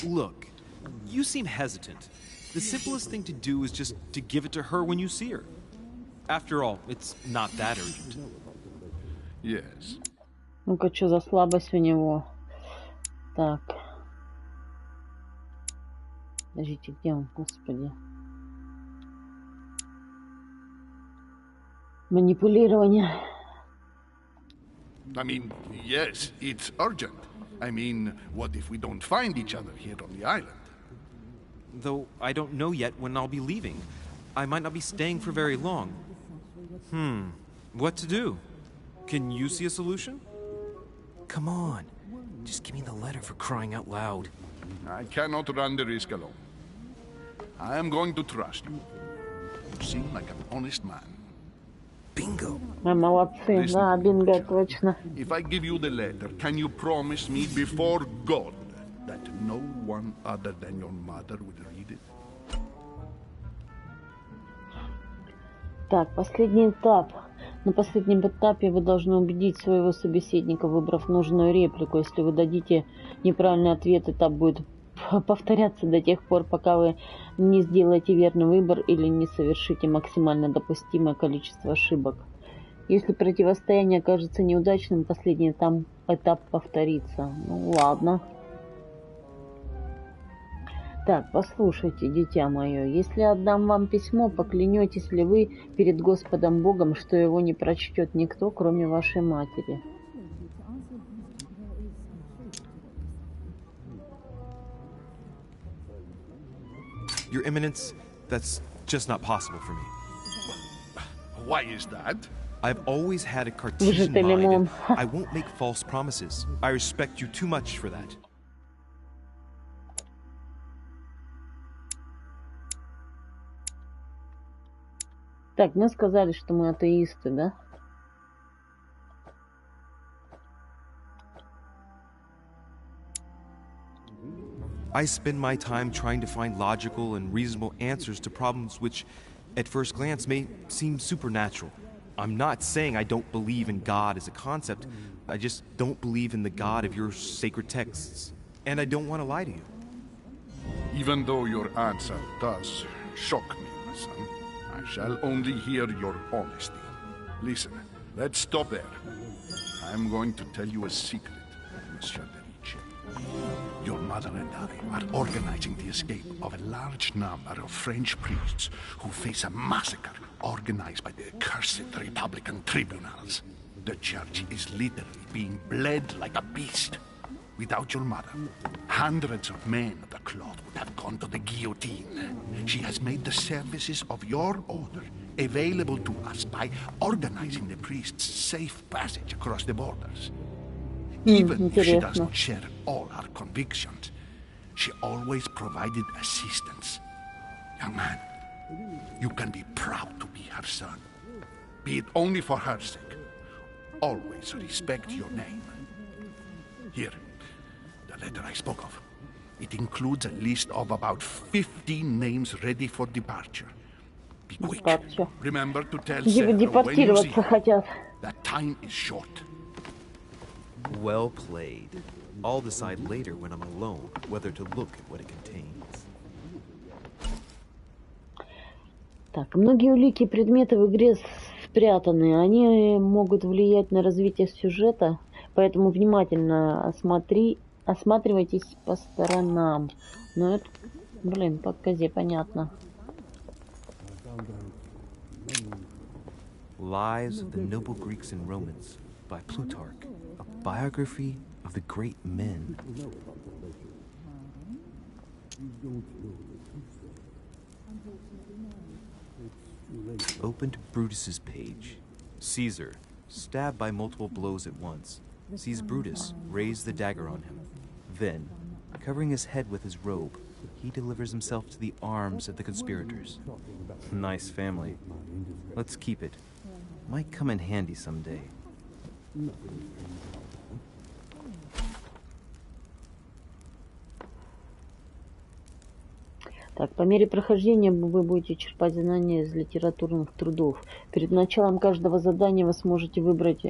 Look, you seem hesitant. The simplest thing to do is just to give it to her when you see her. After all, it's not that urgent. Yes. Ну-ка, что за слабость у него? Так. Подождите, где он, господи? Манипулирование. I mean, yes, it's urgent. I mean, what if we don't find each other here on the island? Though I don't know yet when I'll be leaving. I might not be staying for very long. What to do? Can you see a solution? Come on. Just give me the letter for crying out loud. I cannot run the risk alone. I am going to trust you. You seem like an honest man. Bingo. Молодцы, Listen, да, бинго, child. точно. If I give you the letter, can you promise me before God that no one other than your mother will read it? Так, последний этап. На последнем этапе вы должны убедить своего собеседника, выбрав нужную реплику. Если вы дадите неправильный ответ, этап будет повторяться до тех пор, пока вы не сделаете верный выбор или не совершите максимально допустимое количество ошибок. Если противостояние окажется неудачным, последний этап повторится. Ну ладно. Так, послушайте, дитя мое, если отдам вам письмо, поклянетесь ли вы перед Господом Богом, что его не прочтет никто, кроме вашей матери? Your Eminence, that's just not possible for me. Why is that? I've always had a Cartesian Выжатый mind, лимон. and I won't make false promises. I respect you too much for that. Так, мы сказали, что мы атеисты, да? I spend my time trying to find logical and reasonable answers to problems which, at first glance, may seem supernatural. I'm not saying I don't believe in God as a concept. I just don't believe in the God of your sacred texts. And I don't want to lie to you. Even though your answer does shock me, my son, I shall only hear your honesty. Listen, let's stop there. I'm going to tell you a secret, Monsieur Derice. Your mother and I are organizing the escape of a large number of French priests who face a massacre organized by the accursed Republican tribunals. The church is literally being bled like a beast. Without your mother, hundreds of men of the cloth would have gone to the guillotine. She has made the services of your order available to us by organizing the priests' safe passage across the borders. Even if she does not share all our convictions, she always provided assistance. Young man, you can be proud to be her son. Be it only for her sake. Always respect your name. Here, the letter I spoke of. It includes a list of about 15 names ready for departure. Be quick. Remember to tell Sarah when you see her that time is short. Well played. I'll decide later when I'm alone whether to look at what it contains. Так, многие улики и предметы в игре спрятаны. Они могут влиять на развитие сюжета, поэтому внимательно осматривайтесь по сторонам. Ну это, блин, по козе понятно. Lives of the Noble Greeks and Romans by Plutarch, a biography of the great men. Open to Brutus's page. Caesar, stabbed by multiple blows at once, sees Brutus raise the dagger on him. Then, covering his head with his robe, he delivers himself to the arms of the conspirators. Nice family. Let's keep it. Might come in handy someday. Так, по мере прохождения вы будете черпать знания из литературных трудов. Перед началом каждого задания вы сможете выбрать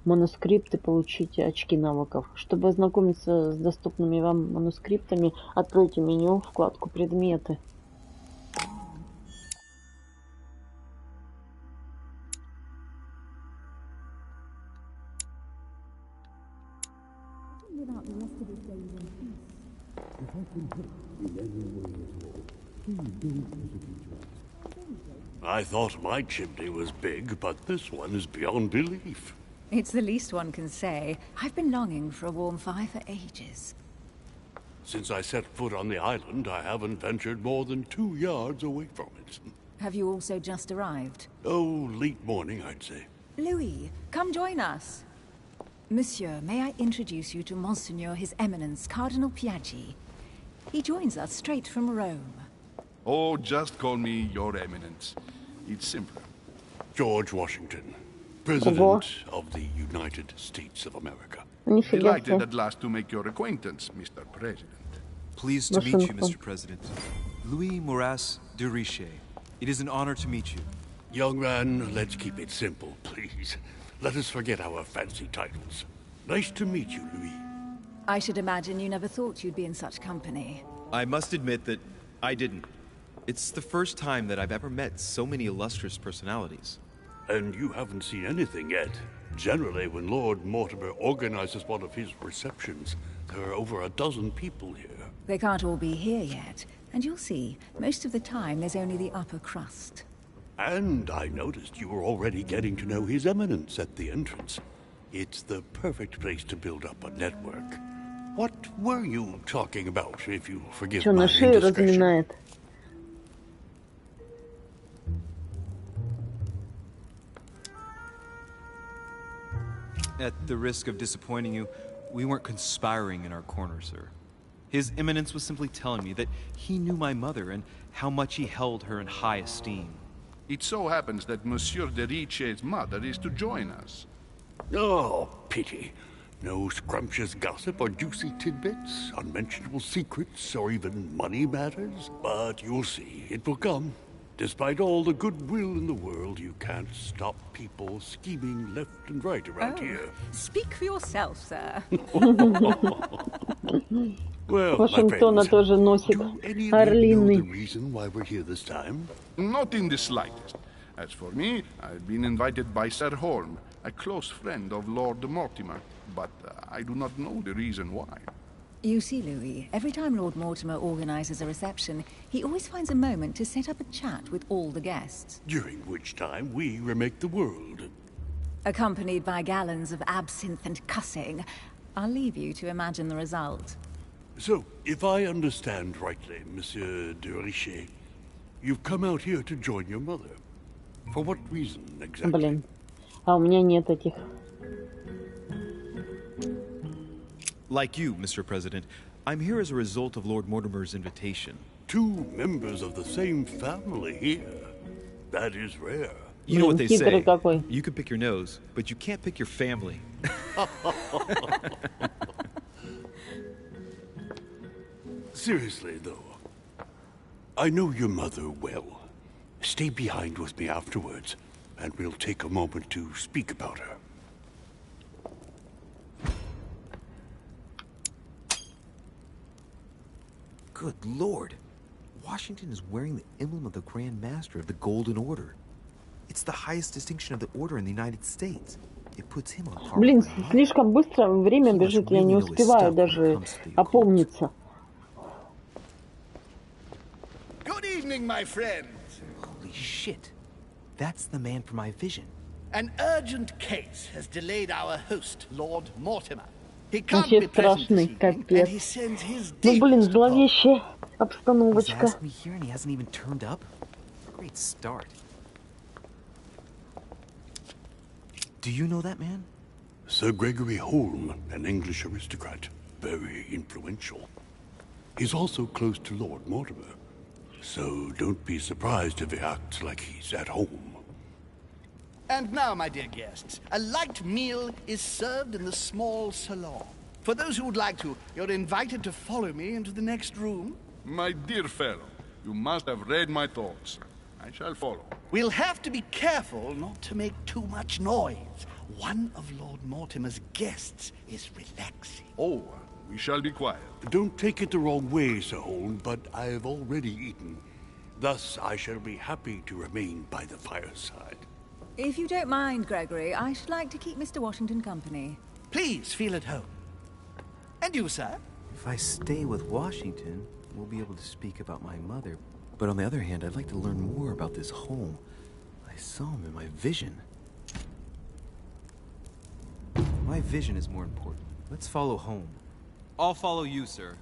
манускрипт и получить очки навыков. Чтобы ознакомиться с доступными вам манускриптами, откройте меню, вкладку «Предметы». I thought my chimney was big, but this one is beyond belief. It's the least one can say. I've been longing for a warm fire for ages. Since I set foot on the island, I haven't ventured more than 2 yards away from it. Have you also just arrived? Oh, late morning, I'd say. Louis, come join us. Monsieur, may I introduce you to Monseigneur His Eminence, Cardinal Piaggi. He joins us straight from Rome. Oh, just call me Your Eminence. It's simpler. George Washington, President of the United States of America. Delighted at last to make your acquaintance, Mr. President. Pleased to meet you, Mr. President. Louis Moras de Riche. It is an honor to meet you. Young man, let's keep it simple, please. Let us forget our fancy titles. Nice to meet you, Louis. I should imagine you never thought you'd be in such company. I must admit that I didn't. It's the first time that I've ever met so many illustrious personalities. And you haven't seen anything yet. Generally, when Lord Mortimer organizes one of his receptions, there are over a dozen people here. They can't all be here yet. And you'll see, most of the time there's only the upper crust. And I noticed you were already getting to know His Eminence at the entrance. It's the perfect place to build up a network. What were you talking about, if you forgive my indiscretion? At the risk of disappointing you, we weren't conspiring in our corner, sir. His Eminence was simply telling me that he knew my mother and how much he held her in high esteem. It so happens that Monsieur de Riche's mother is to join us. Oh, pity. No scrumptious gossip or juicy tidbits, unmentionable secrets, or even money matters. But you'll see, it will come. Despite all the goodwill in the world, you can't stop people scheming left and right around here. Speak for yourself, sir. Well, my Вашингтона friends, тоже носит do any of you know the орлиный. reason why we're here this time? Not in the slightest. As for me, I've been invited by Sir Holm, a close friend of Lord Mortimer, but I do not know the reason why. You see, Louis, every time Lord Mortimer organises a reception, he always finds a moment to set up a chat with all the guests. During which time we remake the world. Accompanied by gallons of absinthe and cussing. I'll leave you to imagine the result. So, if I understand rightly, Monsieur de Richet, you've come out here to join your mother. For what reason exactly? Блин. А у меня нет этих. Like you, Mr. President, I'm here as a result of Lord Mortimer's invitation. 2 members of the same family here. That is rare. You know what they Хитрый say. какой. You can pick your nose, but you can't pick your family. Seriously, though, I know your mother well. Stay behind with me afterwards, and we'll take a moment to speak about her. Good Lord. Washington is wearing the emblem of the Grand Master of the Golden Order. It's the highest distinction of the order in the United States. It puts him on par Блин, with my слишком быстро время бежит, я не успеваю даже опомниться. Good evening, my friends. Holy shit. That's the man from my vision. An urgent case has delayed our host, Lord Mortimer. He can't Вообще be present this страшный evening, and капец. he sends his Ну, блин, deepest apologies. зловещая He's обстановочка. asked me here and he hasn't even turned up? Great start. Do you know that man? Sir Gregory Holm, an English aristocrat, very influential. He's also close to Lord Mortimer, so don't be surprised if he acts like he's at home. And now, my dear guests, a light meal is served in the small salon. For those who would like to, you're invited to follow me into the next room. My dear fellow, you must have read my thoughts. I shall follow. We'll have to be careful not to make too much noise. One of Lord Mortimer's guests is relaxing. Oh, we shall be quiet. Don't take it the wrong way, Sir Holm, but I've already eaten. Thus, I shall be happy to remain by the fireside. If you don't mind, Gregory, I should like to keep Mr. Washington company. Please feel at home. And you, sir? If I stay with Washington, we'll be able to speak about my mother. But on the other hand, I'd like to learn more about this home. I saw him in my vision. My vision is more important. Let's follow home. I'll follow you, sir.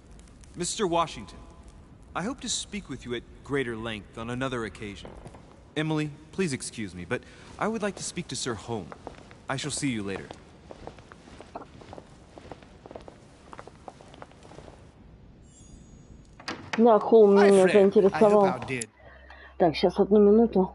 Mr. Washington, I hope to speak with you at greater length on another occasion. Emily, please excuse me, but I would like to speak to Sir Holm. I shall see you later. Да, Холм My меня friend, I hope заинтересовал. our dear Так, сейчас одну минуту.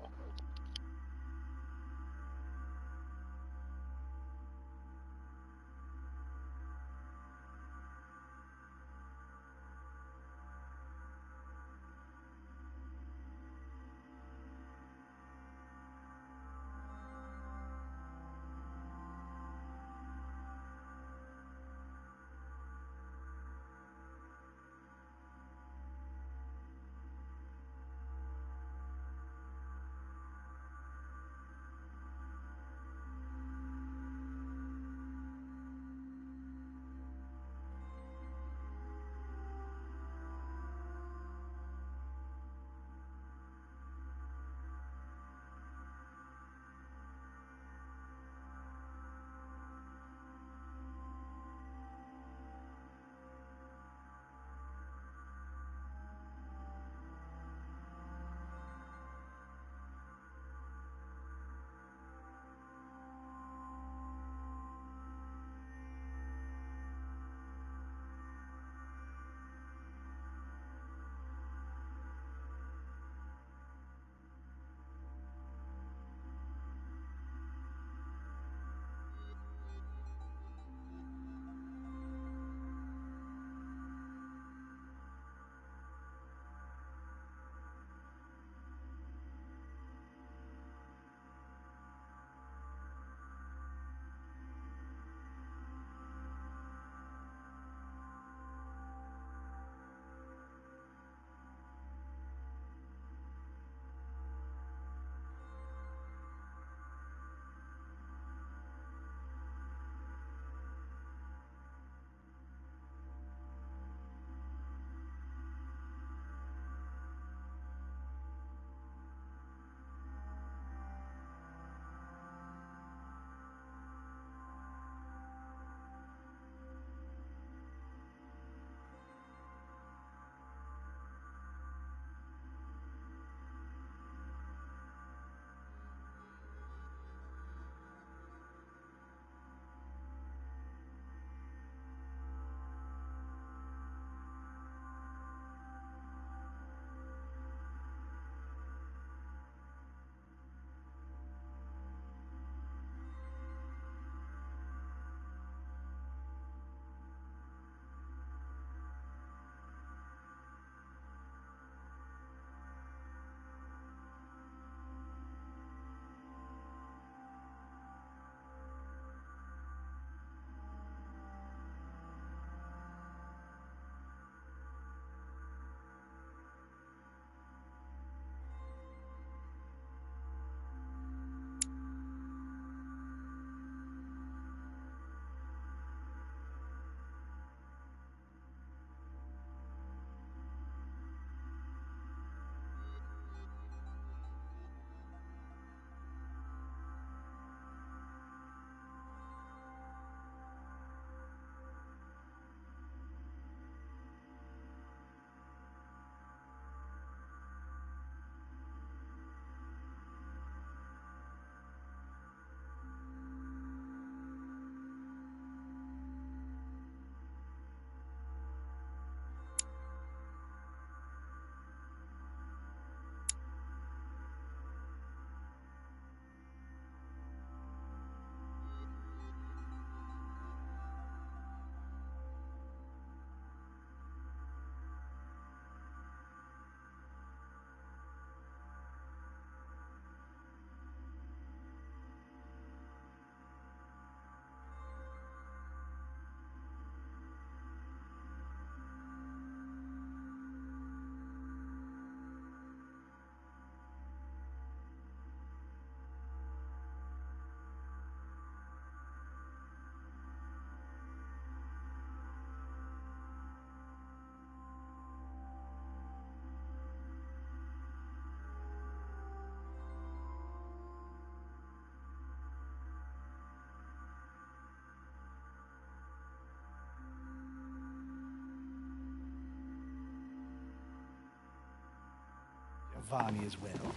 Varney as well.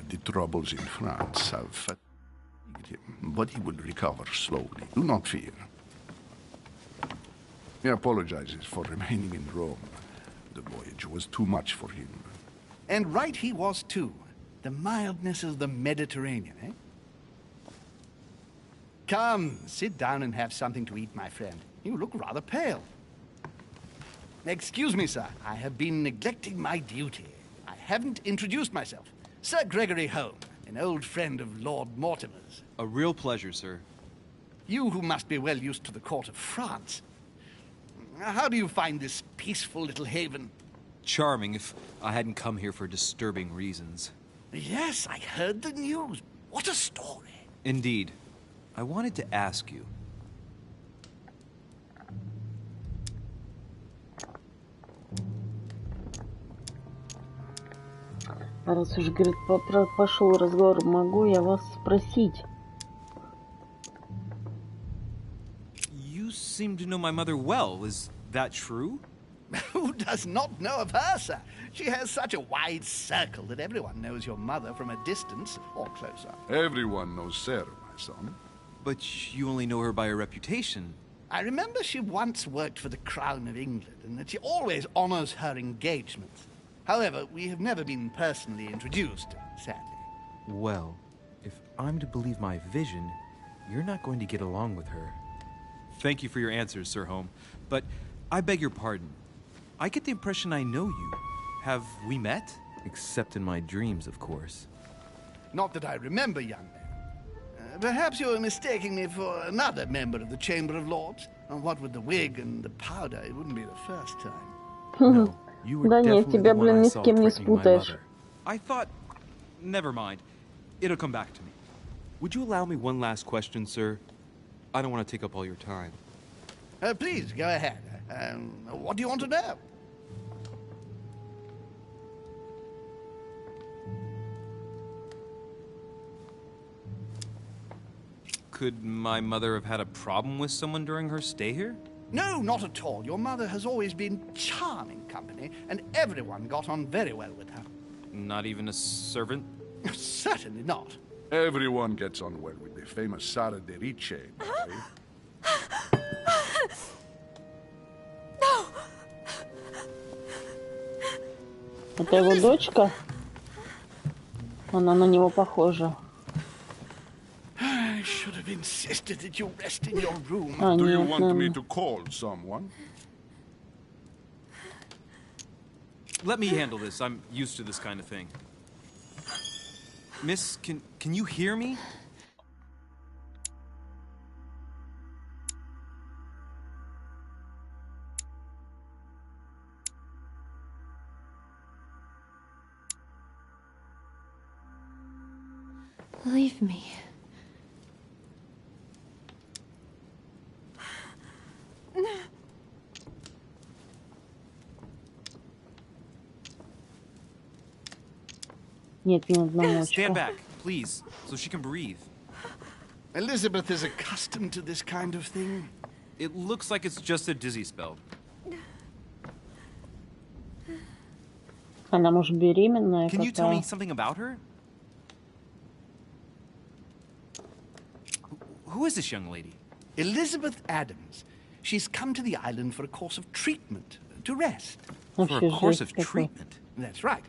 The troubles in France have fatigued him, but he will recover slowly. Do not fear. He apologizes for remaining in Rome. The voyage was too much for him. And right he was too. The mildness of the Mediterranean, eh? Come, sit down and have something to eat, my friend. You look rather pale. Excuse me, sir. I have been neglecting my duty. I haven't introduced myself. Sir Gregory Home, an old friend of Lord Mortimer's. A real pleasure, sir. You who must be well used to the court of France. How do you find this peaceful little haven? Charming if I hadn't come here for disturbing reasons. Yes, I heard the news. What a story. Indeed. I wanted to ask you. Раз уж, говорит, пошел разговор, могу я вас спросить? You seem to know my mother well. Is that true? Who does not know of her, sir? She has such a wide circle that everyone knows your mother from a distance or closer. Everyone knows Sarah, my son. But you only know her by her reputation. I remember she once worked for the Crown of England and that she always honors her engagements. However, we have never been personally introduced, sadly. Well, if I'm to believe my vision, you're not going to get along with her. Thank you for your answers, Sir Home. But I beg your pardon. I get the impression I know you. Have we met? Except in my dreams, of course. Not that I remember, young man. Perhaps you're mistaking me for another member of the Chamber of Lords. What with the wig and the powder, it wouldn't be the first time. No, you were Да нет, definitely тебя, the one блин, I ни с saw кем не threatening my спутаешь. mother. I thought... Never mind. It'll come back to me. Would you allow me one last question, sir? I don't want to take up all your time. Please, go ahead. What do you want to know? Could my mother have had a problem with someone during her stay here? No, not at all. Your mother has always been charming company, and everyone got on very well with her. Not even a servant? Certainly not. Everyone gets on well with the famous Sara de Ricci. Это его дочка? Она на него похожа. I should have insisted that you rest in your room. Do you want me to call someone? Let me handle this. I'm used to this kind of thing. Miss, can you hear me? Leave me. Нет, ни одного Stand очка. back, please, so she can breathe. Elizabeth is accustomed to this kind of thing. It looks like it's just a dizzy spell. Она, может, беременная Can you tell me какая? something about her? Who is this young lady? Elizabeth Adams. She's come to the island for a course of treatment, to rest. For a Вообще course жесть of какой. treatment? That's right.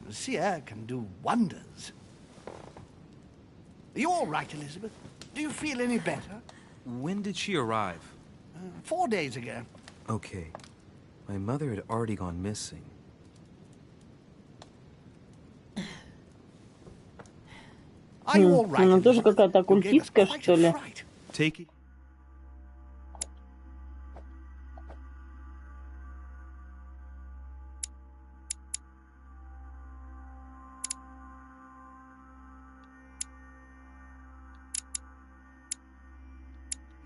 Seer can do wonders. Are you all right, Elizabeth? Do you feel any better? When did she arrive? 4 days ago. Okay. My mother had already gone missing. Are you all right? Она тоже Elizabeth? какая-то You gave us оккультистская, quite что a ли? fright. Take it.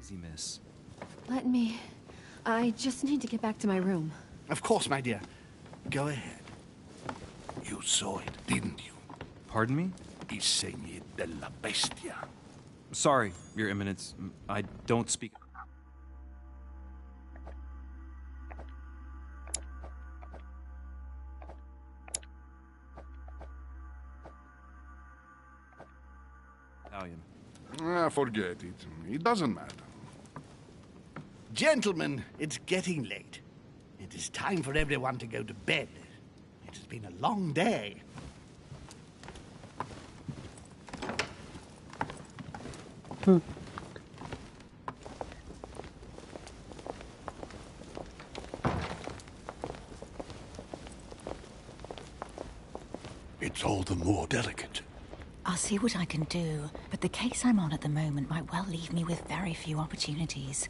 Easy, miss. Let me... I just need to get back to my room. Of course, my dear. Go ahead. You saw it, didn't you? Pardon me? I segni della bestia. Sorry, Your Eminence. I don't speak... Forget it. It doesn't matter. Gentlemen, it's getting late. It is time for everyone to go to bed. It has been a long day. It's all the more delicate. I'll see what I can do, but the case I'm on at the moment might well leave me with very few opportunities.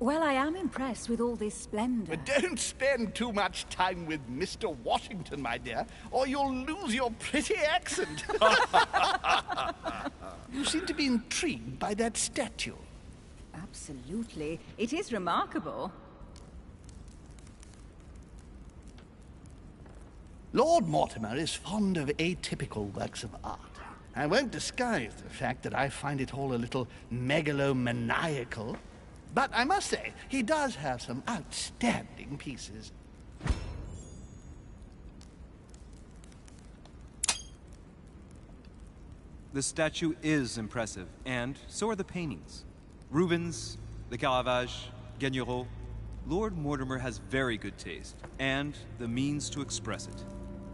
Well, I am impressed with all this splendor. But don't spend too much time with Mr. Washington, my dear, or you'll lose your pretty accent. You seem to be intrigued by that statue. Absolutely. It is remarkable. Lord Mortimer is fond of atypical works of art. I won't disguise the fact that I find it all a little megalomaniacal. But I must say, he does have some outstanding pieces. The statue is impressive, and so are the paintings. Rubens, the Caravage, Guignero. Lord Mortimer has very good taste, and the means to express it.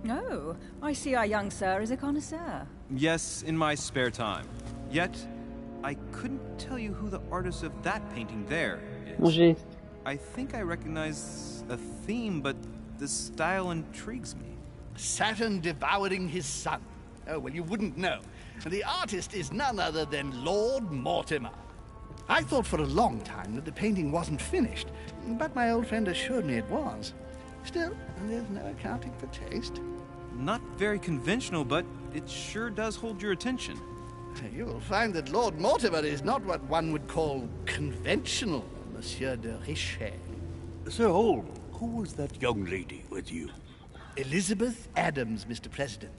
Oh, I see our young sir is a connoisseur. Yes, in my spare time. Yet, I couldn't tell you who the artist of that painting there is. I think I recognize a theme, but the style intrigues me. Saturn devouring his son. Oh, well, you wouldn't know. The artist is none other than Lord Mortimer. I thought for a long time that the painting wasn't finished, but my old friend assured me it was. Still, there's no accounting for taste. Not very conventional, but it sure does hold your attention. You will find that Lord Mortimer is not what one would call conventional, Monsieur de Richet. Sir Holm, who was that young lady with you? Elizabeth Adams, Mr. President.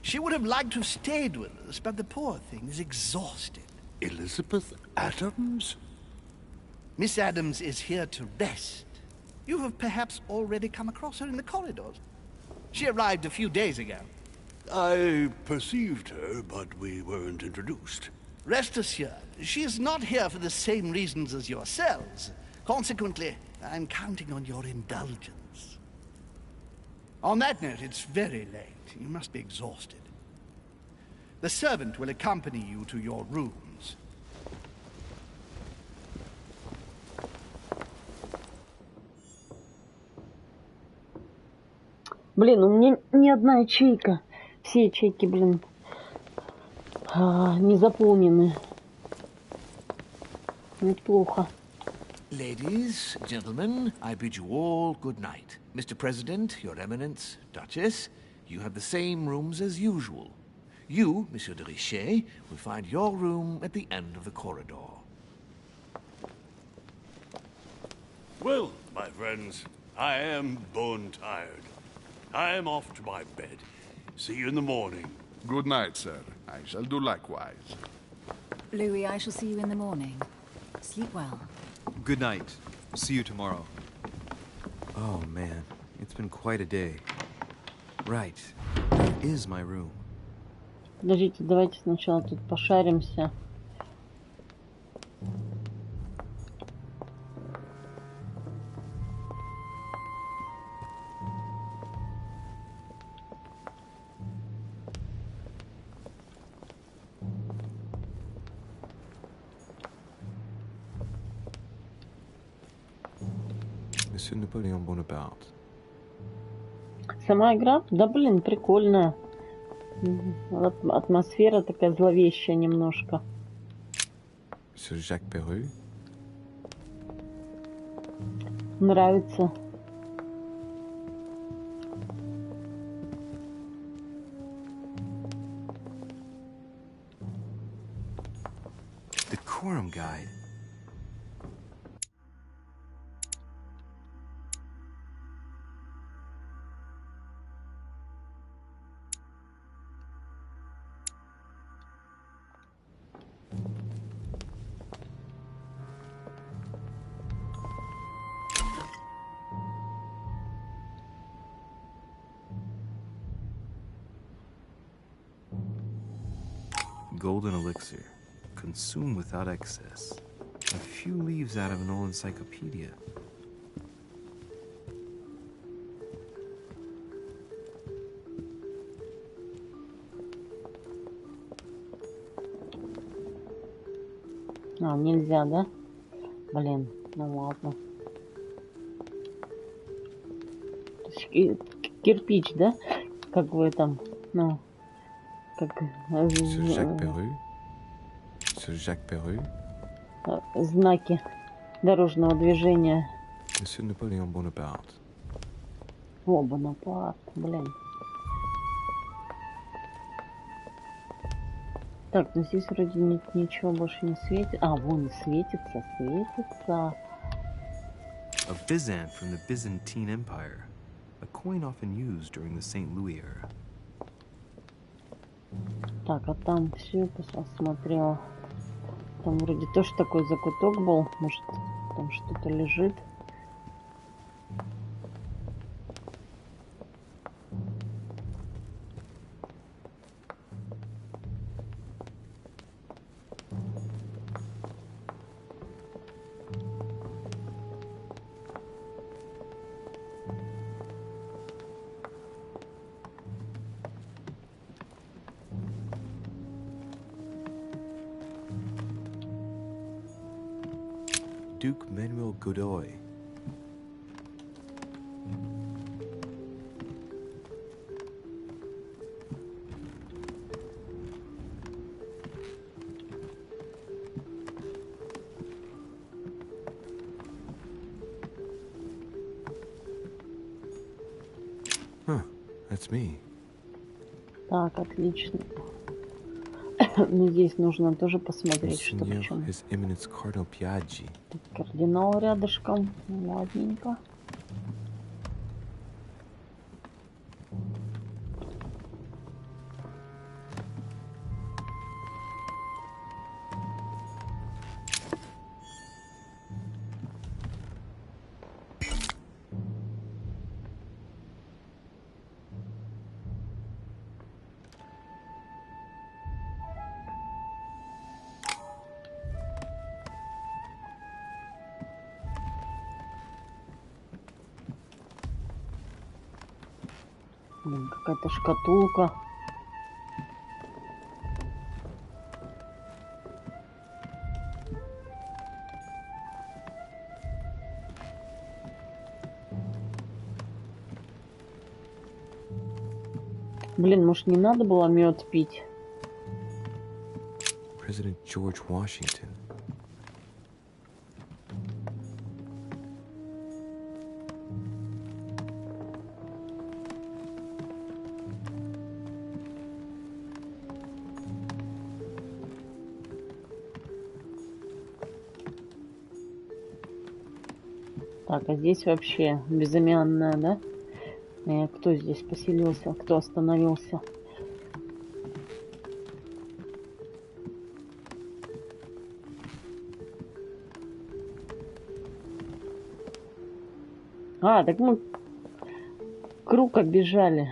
She would have liked to have stayed with us, but the poor thing is exhausted. Elizabeth Adams? Miss Adams is here to rest. You have perhaps already come across her in the corridors. She arrived a few days ago. I perceived her, but we weren't introduced. Rest assured, she is not here for the same reasons as yourselves. Consequently, I'm counting on your indulgence. On that note, it's very late. You must be exhausted. The servant will accompany you to your rooms. Блин, у меня ни одна ячейка. Все ячейки, блин, не заполнены. Неплохо. Ladies, gentlemen, I bid you all good night. Mr. President, Your Eminence, Duchess, you have the same rooms as usual. You, Monsieur de Richet, will find your room at the end of the corridor. Well, my friends, I am bone tired. I am off to my bed. See you in the morning. Good night, sir. I shall do likewise. Louis, I shall see you in the morning. Sleep well. Good night. See you tomorrow. Oh, man. It's been quite a day. Right. Where is my room? Подождите, давайте сначала тут пошаримся. Monsieur Napoleon Bonaparte. Сама игра, да блин, прикольная. Атмосфера такая зловещая немножко. Monsieur Jacques Perru. Нравится. Decorum guide. Golden elixir. Consume without excess. A few leaves out of an old encyclopedia. А, нельзя, да? Блин, ну ладно. Кирпич, да? Как вы там, ну, как... Знаки дорожного движения. О, Бонапарт, блин. Так, ну здесь вроде нет, ничего больше не светит. А, вон светится, светится. A Byzant from the Byzantine Empire. A coin often used during the St. Louis era. Так, а там все это осмотрела. Там вроде тоже такой закуток был. Может, там что-то лежит. Duke Manuel Godoy. Huh, that's me. Так, отлично. Но здесь нужно тоже посмотреть, что почему. Кардинал рядышком. Ладненько. Блин, какая-то шкатулка. Блин, может, не надо было мед пить? President George Washington. Так, а здесь вообще безымянная, да? Кто здесь поселился? Кто остановился? А, так мы круг оббежали.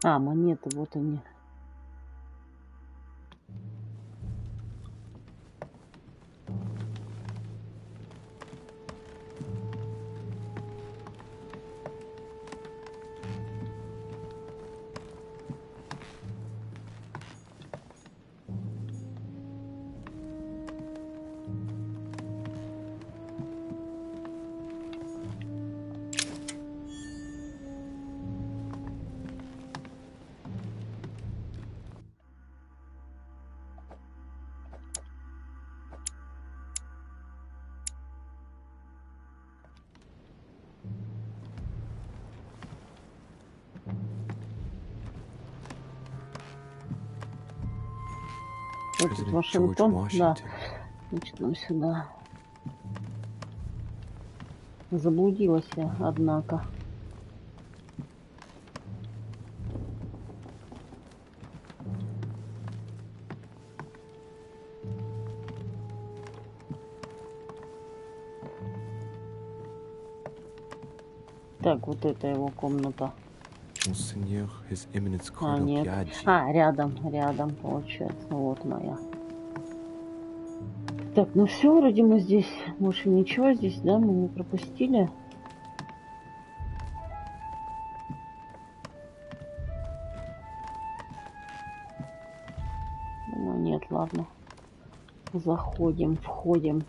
А, монеты, вот они. Вот тут Вашингтон, да. Значит, нам сюда. Заблудилась я, однако. Так, вот это его комната. А, нет. А, рядом, получается. Вот моя. Так, ну все, вроде мы здесь. Больше ничего здесь, да, мы не пропустили. Ну, нет, ладно. Заходим, входим.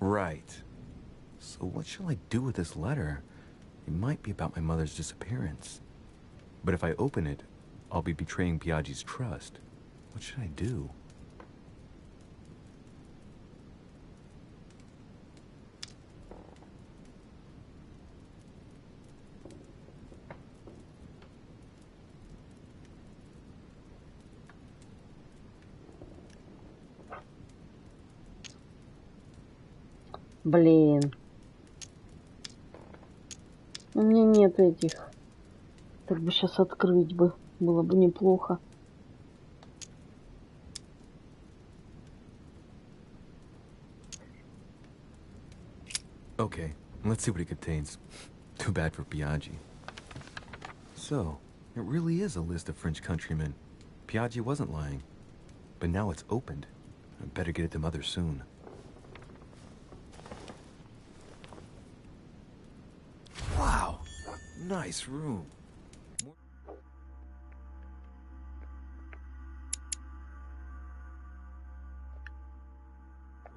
Right. So what shall I do with this letter? It might be about my mother's disappearance. But if I open it, I'll be betraying Piaggi's trust. What should I do? Блин. У меня нет этих. Так бы сейчас открыть бы. Было бы неплохо. Okay, let's see what it contains. Too bad for Piaggi. So, it really is a list of French countrymen. Piaggi wasn't lying. But now it's opened. I better get it to Mother soon. Wow, nice room.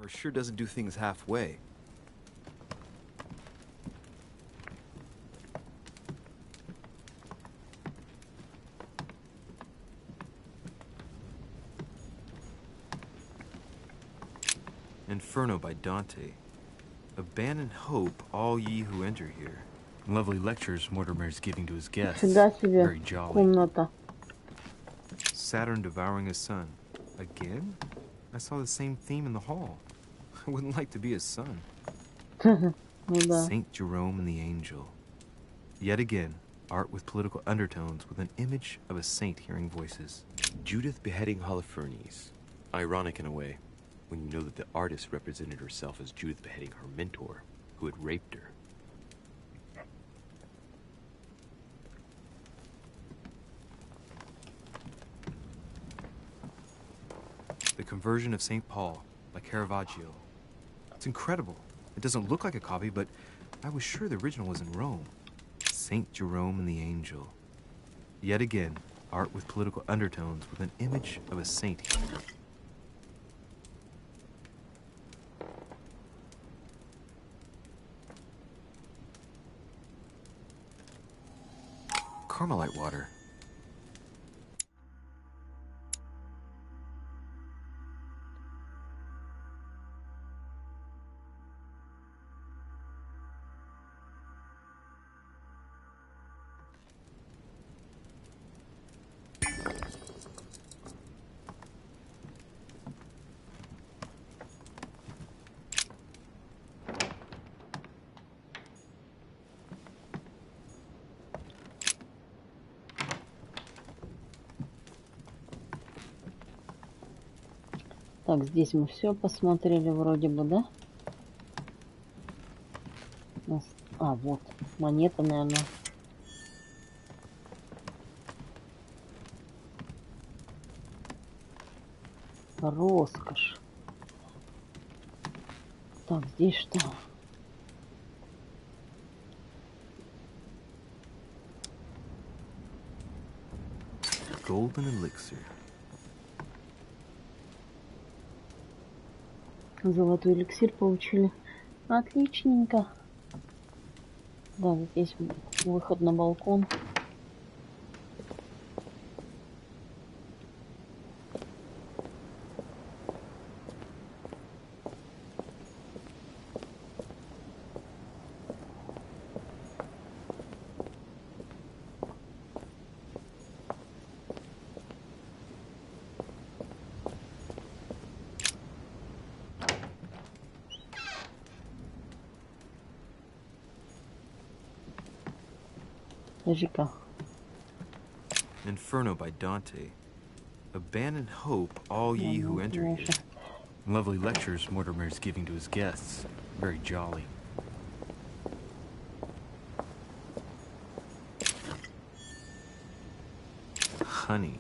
Or sure doesn't do things halfway. Inferno by Dante. Abandon hope, all ye who enter here. Lovely lectures Mortimer's giving to his guests. Very jolly. Комната. Saturn devouring his son. Again? I saw the same theme in the hall. I wouldn't like to be his son. Saint Jerome and the Angel. Yet again, art with political undertones with an image of a saint hearing voices. Judith beheading Holofernes. Ironic in a way, when you know that the artist represented herself as Judith beheading her mentor, who had raped her. The Conversion of St. Paul by Caravaggio. It's incredible. It doesn't look like a copy, but I was sure the original was in Rome. Saint Jerome and the Angel. Yet again, art with political undertones with an image of a saint. Carmelite water. Так, здесь мы все посмотрели вроде бы, да? А, вот, монета, наверное. Роскошь. Так, здесь что? Golden elixir. Золотой эликсир получили. Отличненько. Да, здесь выход на балкон. Жика. Inferno by Dante. Abandon hope, all ye who enter here. Lovely lectures Mortimer is giving to his guests. Very jolly. Honey,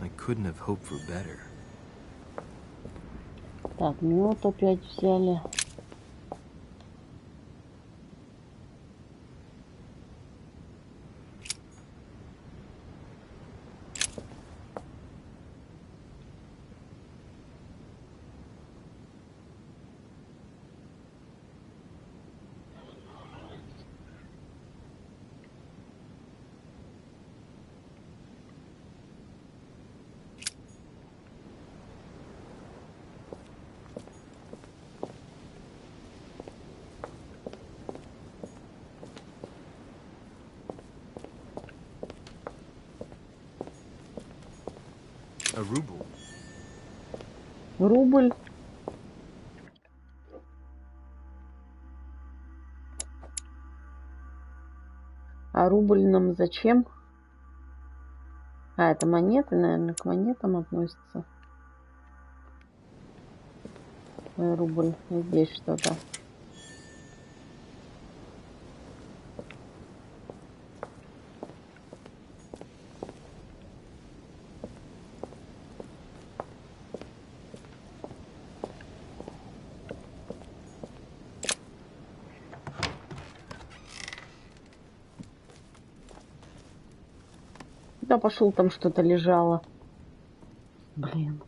I couldn't have hoped for better. Так, мед опять взяли. A ruble. Рубль. А рубль нам зачем? А, это монеты, наверное, к монетам относятся. Рубль. Здесь что-то. Да, пошел, там что-то лежало. Блин.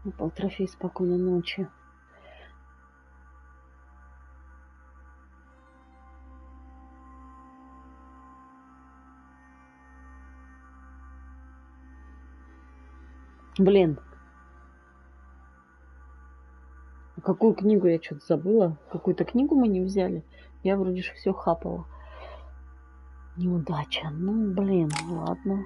Упал трофей, спокойной ночи. Блин. Какую книгу я что-то забыла? Какую-то книгу мы не взяли. Я вроде же все хапала. Неудача. Ну, блин, ладно.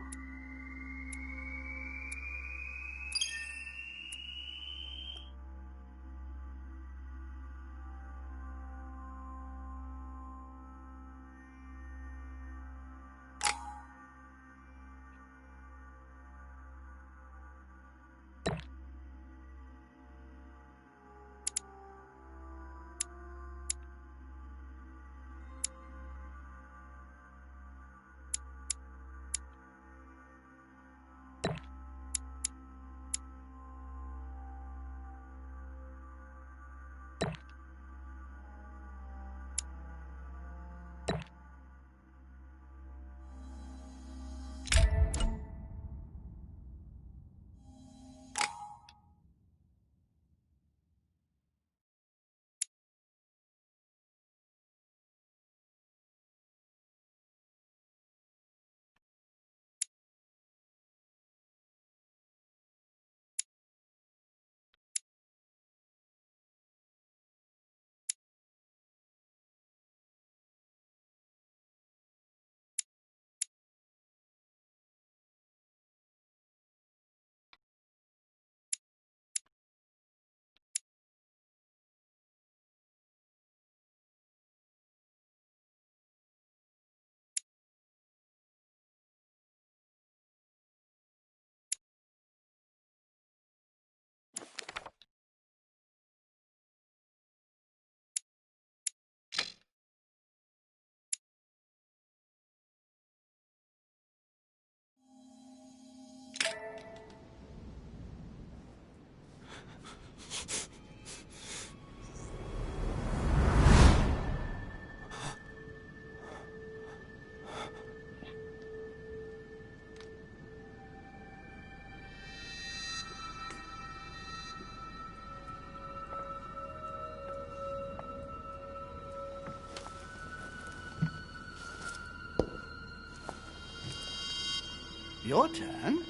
Your turn?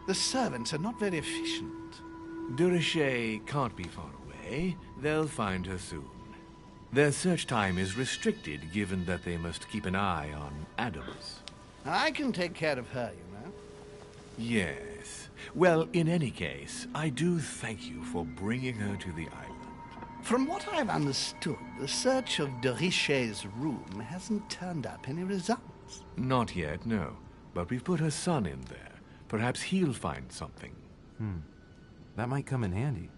The servants are not very efficient. Дружное can't be far away. They'll find her soon. Their search time is restricted, given that they must keep an eye on Adams. I can take care of her, you know. Yes. Well, in any case, I do thank you for bringing her to the island. From what I've understood, the search of de Richet's room hasn't turned up any results. Not yet, no. But we've put her son in there. Perhaps he'll find something. That might come in handy.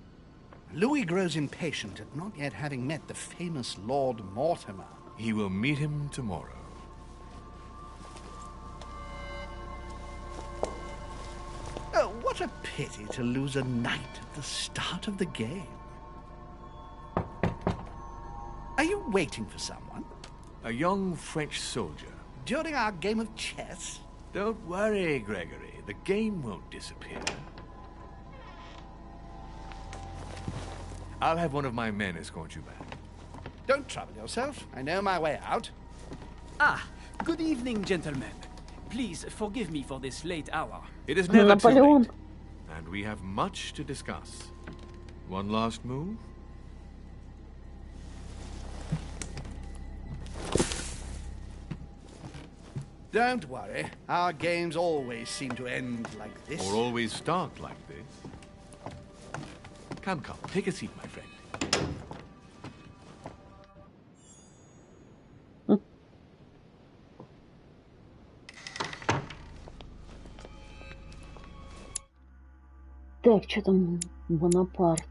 Louis grows impatient at not yet having met the famous Lord Mortimer. He will meet him tomorrow. Oh, what a pity to lose a knight at the start of the game. Are you waiting for someone? A young French soldier. During our game of chess? Don't worry, Gregory. The game won't disappear. I'll have one of my men escort you back. Don't trouble yourself. I know my way out. Ah, good evening, gentlemen. Please forgive me for this late hour. It is never too late, and we have much to discuss. One last move? Don't worry. Our games always seem to end like this. Or always start like this. Come, take a seat, my friend. Так, что там Бонапарт?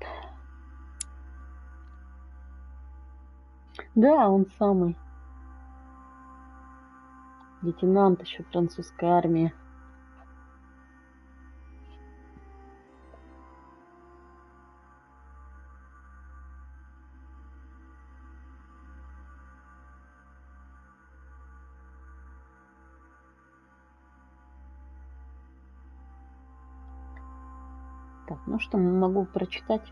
Да, он самый. Лейтенант еще французской армии. Так, ну что могу прочитать?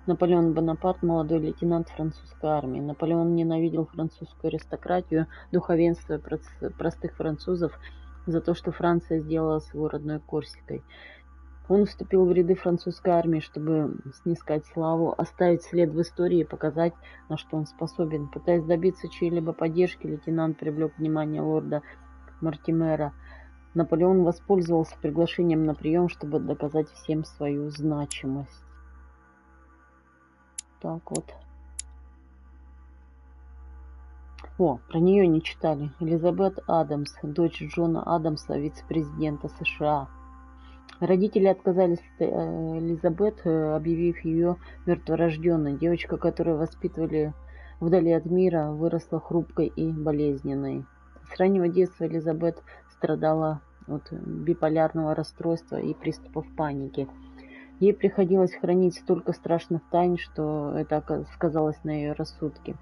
Наполеон Бонапарт, молодой лейтенант французской армии. Наполеон ненавидел французскую аристократию, духовенство и простых французов за то, что Франция сделала свой родной Корсикой. Он вступил в ряды французской армии, чтобы снискать славу, оставить след в истории и показать, на что он способен. Пытаясь добиться чьей-либо поддержки, лейтенант привлек внимание лорда Мортимера. Наполеон воспользовался приглашением на прием, чтобы доказать всем свою значимость. Так вот. О, про нее не читали. Элизабет Адамс, дочь Джона Адамса, вице-президента США. Родители отказались от Элизабет, объявив ее мертворожденной. Девочка, которую воспитывали вдали от мира, выросла хрупкой и болезненной. С раннего детства Элизабет страдала от биполярного расстройства и приступов паники. Ей приходилось хранить столько страшных тайн, что это сказалось на ее рассудке.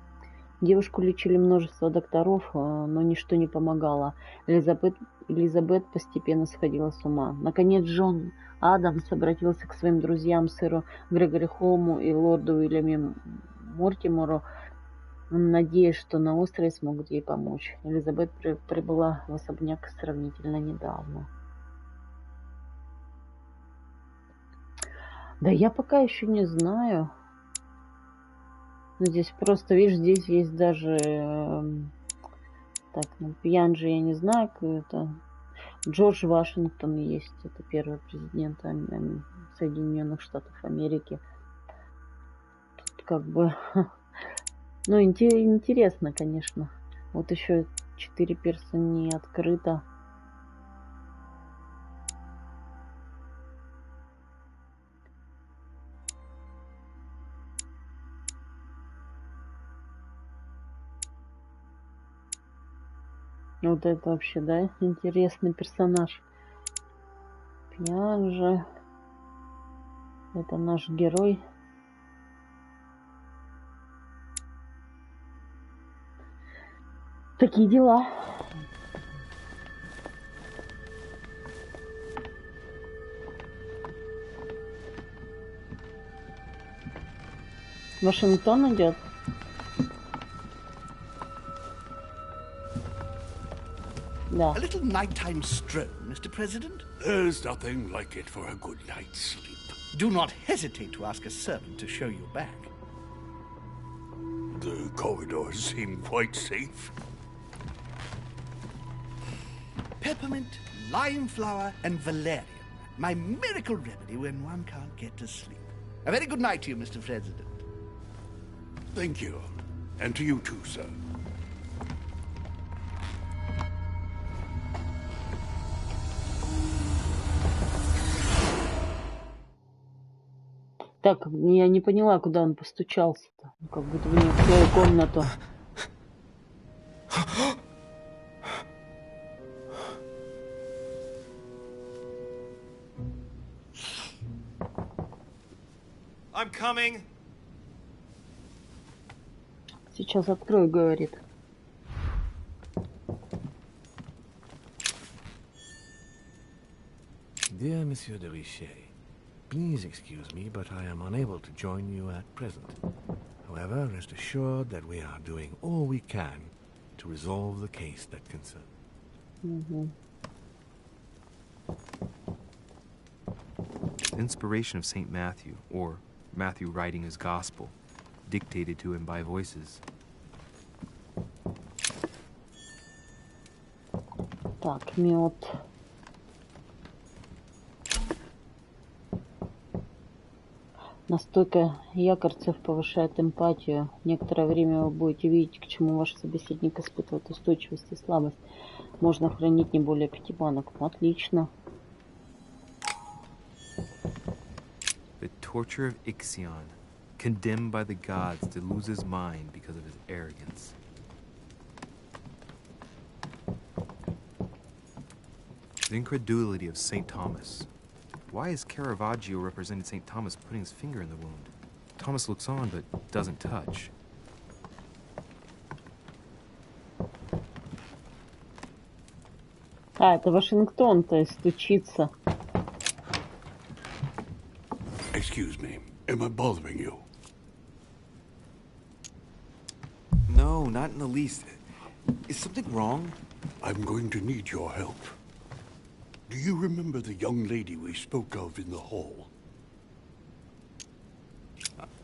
Девушку лечили множество докторов, но ничто не помогало. Элизабет постепенно сходила с ума. Наконец Джон Адамс обратился к своим друзьям, сэру Грегори Холму и лорду Уильяму Мортимеру, надеясь, что на острове смогут ей помочь. Элизабет прибыла в особняк сравнительно недавно. Да я пока еще не знаю. Здесь просто, видишь, здесь есть даже... Так, ну, Пьянджи я не знаю, кто это. Джордж Вашингтон есть. Это первый президент Соединенных Штатов Америки. Тут как бы... Ну, интересно, конечно. Вот еще 4 перса не открыто. Вот это вообще, да, интересный персонаж. Пьянжа. Это наш герой. Такие дела. Вашингтон идет. A little nighttime stroll, Mr. President? There's nothing like it for a good night's sleep. Do not hesitate to ask a servant to show you back. The corridors seem quite safe. Peppermint, lime flower, and valerian. My miracle remedy when one can't get to sleep. A very good night to you, Mr. President. Thank you. And to you too, sir. Так, я не поняла, куда он постучался-то. Как будто бы не в свою комнату. I'm coming. Сейчас открою, говорит. Dear Monsieur de Richet, please excuse me, but I am unable to join you at present. However, rest assured that we are doing all we can to resolve the case that concerns. Inspiration of St. Matthew, or Matthew writing his gospel, dictated to him by voices. Так, мед. Настойка якорцев повышает эмпатию. Некоторое время вы будете видеть, к чему ваш собеседник испытывает устойчивость и слабость. Можно хранить не более 5 банок. Отлично. The torture of Ixion, condemned by the gods to lose his mind because of his arrogance. The incredulity of St. Thomas. Why is Caravaggio representing St. Thomas putting his finger in the wound? Thomas looks on but doesn't touch. А, это Вашингтон, то есть стучится. Excuse me, am I bothering you? No, not in the least. Is something wrong? I'm going to need your help. Do you remember the young lady we spoke of in the hall?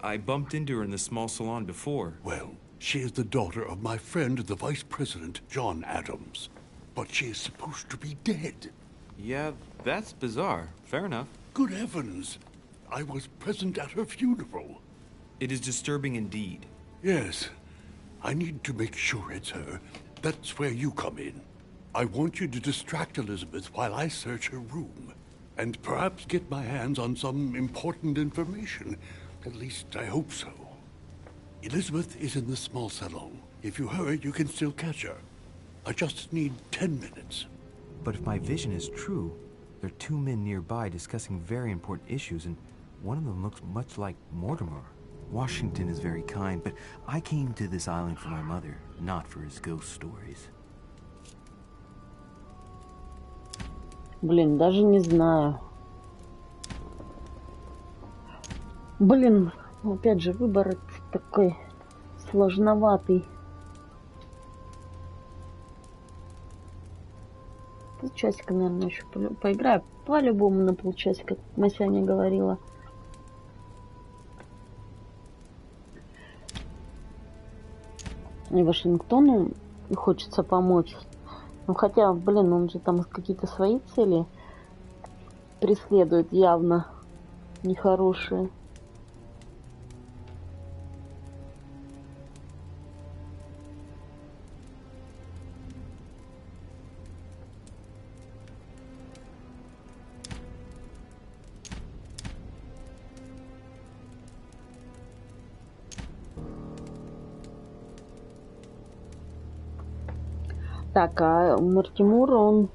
I bumped into her in the small salon before. Well, she is the daughter of my friend, the Vice President, John Adams. But she is supposed to be dead. Yeah, that's bizarre. Fair enough. Good heavens! I was present at her funeral. It is disturbing indeed. Yes. I need to make sure it's her. That's where you come in. I want you to distract Elizabeth while I search her room. And perhaps get my hands on some important information. At least, I hope so. Elizabeth is in the small salon. If you hurry, you can still catch her. I just need 10 minutes. But if my vision is true, there are 2 men nearby discussing very important issues, and one of them looks much like Mortimer. Washington is very kind, but I came to this island for my mother, not for his ghost stories. Блин, даже не знаю. Блин, опять же, выбор такой сложноватый. Полчасика, наверное, еще поиграю. По-любому на полчасика, как Масяня говорила. И Вашингтону хочется помочь. Ну, хотя, блин, он же там какие-то свои цели преследует явно нехорошие. Так, а Мортимур, он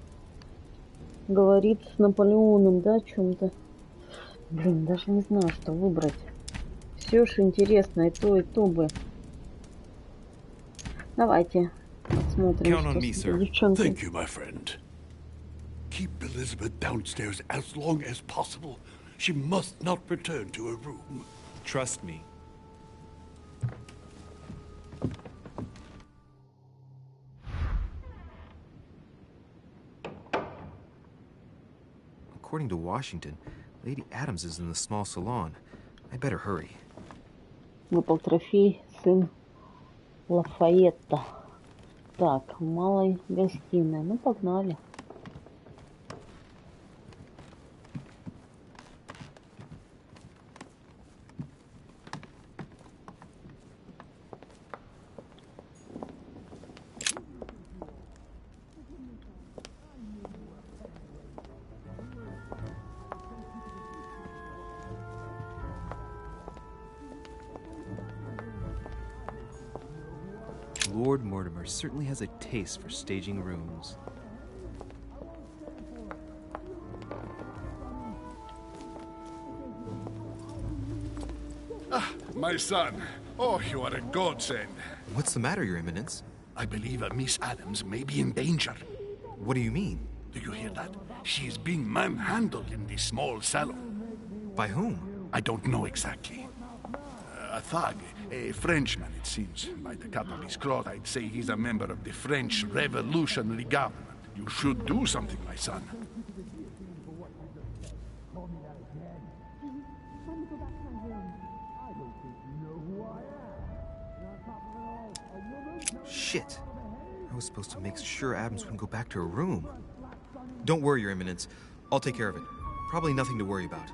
говорит с Наполеоном, да, о чем-то. Блин, даже не знаю, что выбрать. Все же интересно, и то бы. Давайте посмотрим, что девчонки. Thank you, my friend. Keep Elizabeth downstairs as long as possible. She must not return to her room. Trust me. according to Washington, Lady Adams is in the small salon. I better hurry. Выпал трофей, сын Лафайетта. Так, в малой гостиной. Ну, погнали. Lord Mortimer certainly has a taste for staging rooms. Ah, my son. Oh, you are a godsend. What's the matter, Your Eminence? I believe Miss Adams may be in danger. What do you mean? Do you hear that? She is being manhandled in this small salon. By whom? I don't know exactly. A thug, a Frenchman, it seems. By the cut of his cloth, I'd say he's a member of the French revolutionary government. You should do something, my son. Shit. I was supposed to make sure Adams wouldn't go back to her room. Don't worry, Your Eminence. I'll take care of it. Probably nothing to worry about.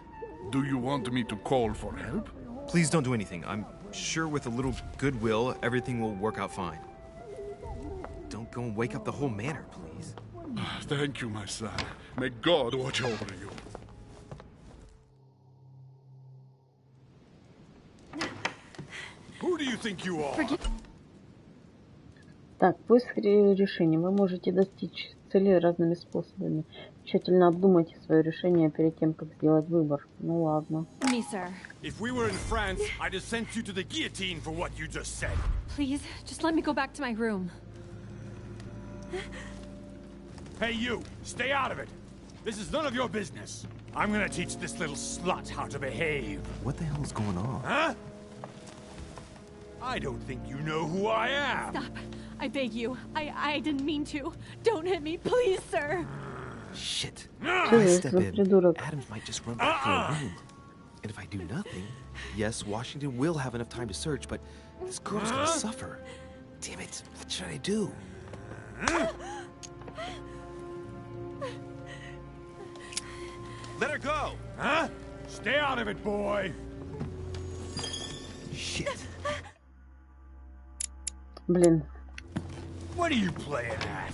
Do you want me to call for help? Please don't do anything. I'm sure with a little goodwill, everything will work out fine. Don't go and wake up the whole manor, please. Thank you, my son. May God watch over you. Who do you think you are? Так, поиск решения. Вы можете достичь цели разными способами. Тщательно обдумайте свое решение перед тем, как сделать выбор. Ну ладно. Me, sir. If we were in France, I'd have sent you to the guillotine for what you just said. Please, just let me go back to my room. Hey, you! Stay out of it! This is none of your business. I'm gonna teach this little slut how to behave. What the hell is going on? Huh? I don't think you know who I am. Stop. I beg you. I didn't mean to. Don't hit me, please, sir. Shit. Что If I за step in, придурок? Adams might just run back to her room. And if I do nothing, yes, Washington will have enough time to search, but this girl's gonna suffer. Damn it. What should I do? Let her go! Huh? Stay out of it, boy! Shit. Блин. What are you playing at?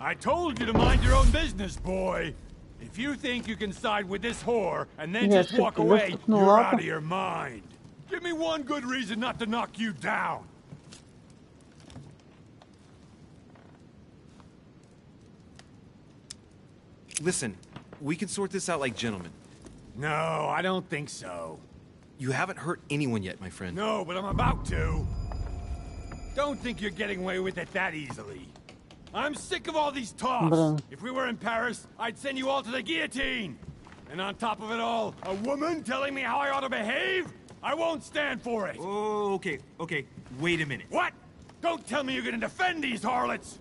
I told you to mind your own business, boy. If you think you can side with this whore and then Я just walk ошибку away, you're заступнула. out of your mind. Give me one good reason not to knock you down. Listen, we can sort this out like gentlemen. No, I don't think so. You haven't hurt anyone yet, my friend. No, but I'm about to. Don't think you're getting away with it that easily. I'm sick of all these talks. Блин. If we were in Paris, I'd send you all to the guillotine. And on top of it all, a woman telling me how I ought to behave? I won't stand for it. Oh, okay. Wait a minute. What? Don't tell me you're gonna defend these harlots.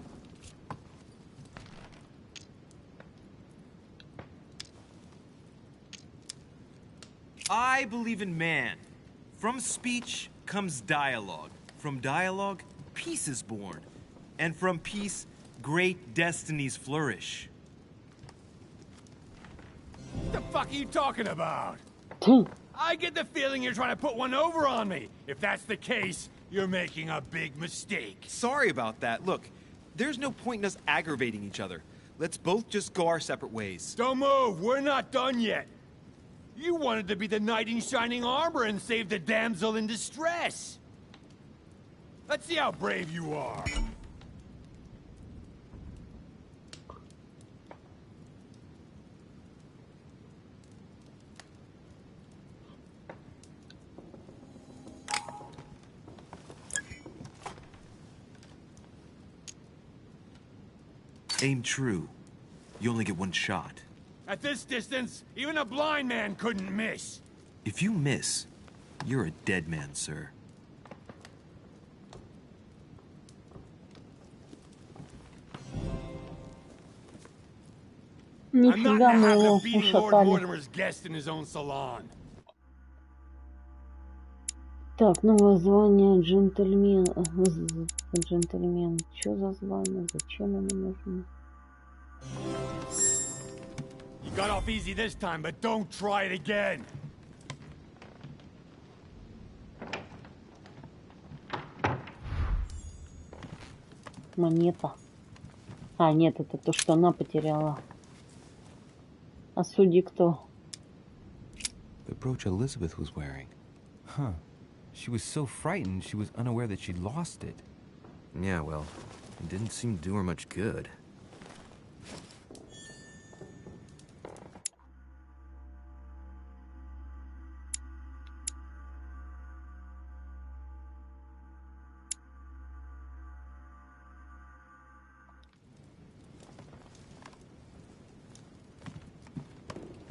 I believe in man. From speech comes dialogue. From dialogue, peace is born. And from peace, great destinies flourish. What the fuck are you talking about? I get the feeling you're trying to put one over on me. If that's the case, you're making a big mistake. Sorry about that. Look, there's no point in us aggravating each other. Let's both just go our separate ways. Don't move. We're not done yet. You wanted to be the knight in shining armor and save the damsel in distress. Let's see how brave you are. Aim true. You only get one shot. At this distance, even a blind man couldn't miss. If you miss, you're a dead man, sir. Нифига мы его Lord ушатали. Mortimer's guest in his own salon. Так, новое звание джентльмен. Джентльмен. Что за звание? Зачем они нужны? You got off easy this time, but don't try it again. Монета. А, нет, это то, что она потеряла. А судьи кто? The brooch Elizabeth was wearing. Huh. She was so frightened she was unaware that she'd lost it. Yeah, well, it didn't seem to do her much good.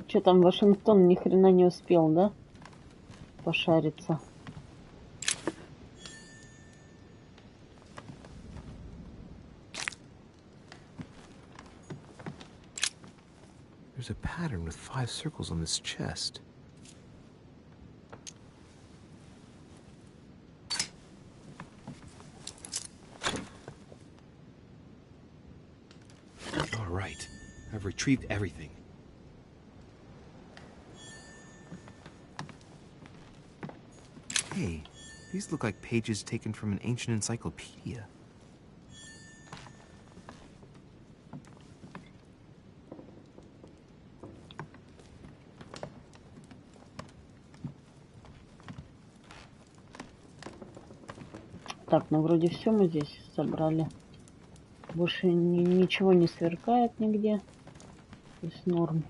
Что там, Вашингтон ни хрена не успел, да? Пошариться. There's a pattern with 5 circles on this chest. All right. I've retrieved everything. Hey, these look like pages taken from an ancient encyclopedia. Так, ну вроде все мы здесь собрали. Больше ничего не сверкает нигде. То есть норм.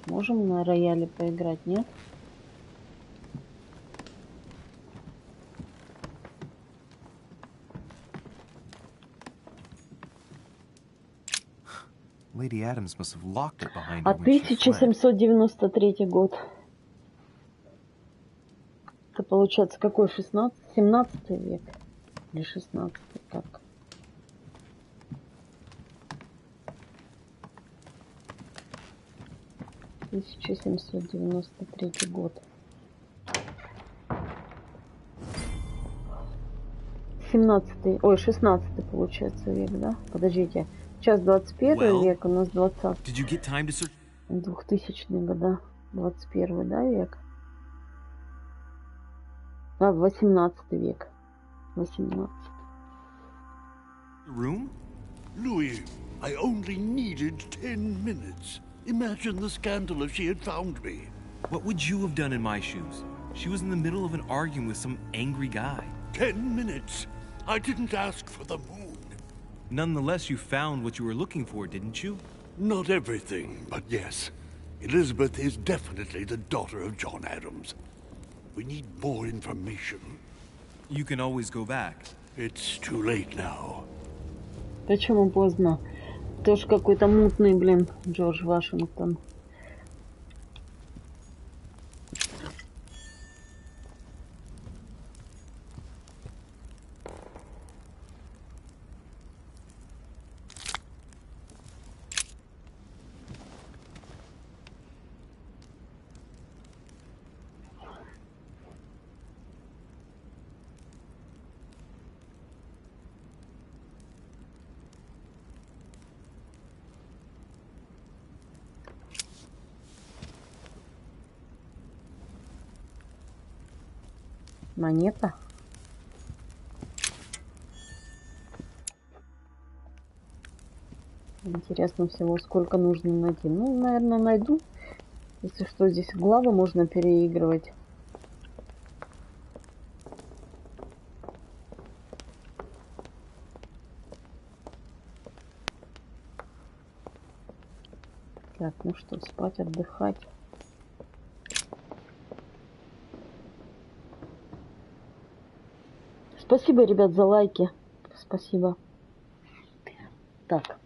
Можем на рояле поиграть, нет? Lady Adams must have locked it behind her А when she fled. 1793 год. Это получается какой? 17 век? Или 16? Как? — 1793 год. 17-й, ой, 16-й получается век, да? Подождите. Сейчас 21 век, у нас 20. 2000-е года. 21, да, век? А, 18 век. 18. Room? Louis, I only needed 10 minutes. Imagine the scandal if she had found me. What would you have done in my shoes? She was in the middle of an argument with some angry guy. 10 minutes? I didn't ask for the moon. Nonetheless, you found what you were looking for, didn't you? Not everything, but yes. Elizabeth is definitely the daughter of John Adams. We need more information. You can always go back. It's too late now. Почему поздно? Тоже какой-то мутный, блин, Джордж Вашингтон. Монета. Интересно всего, сколько нужно найти. Ну, наверное, найду. Если что, здесь главы можно переигрывать. Так, ну что, спать, отдыхать. Спасибо, ребят, за лайки. Спасибо. Так.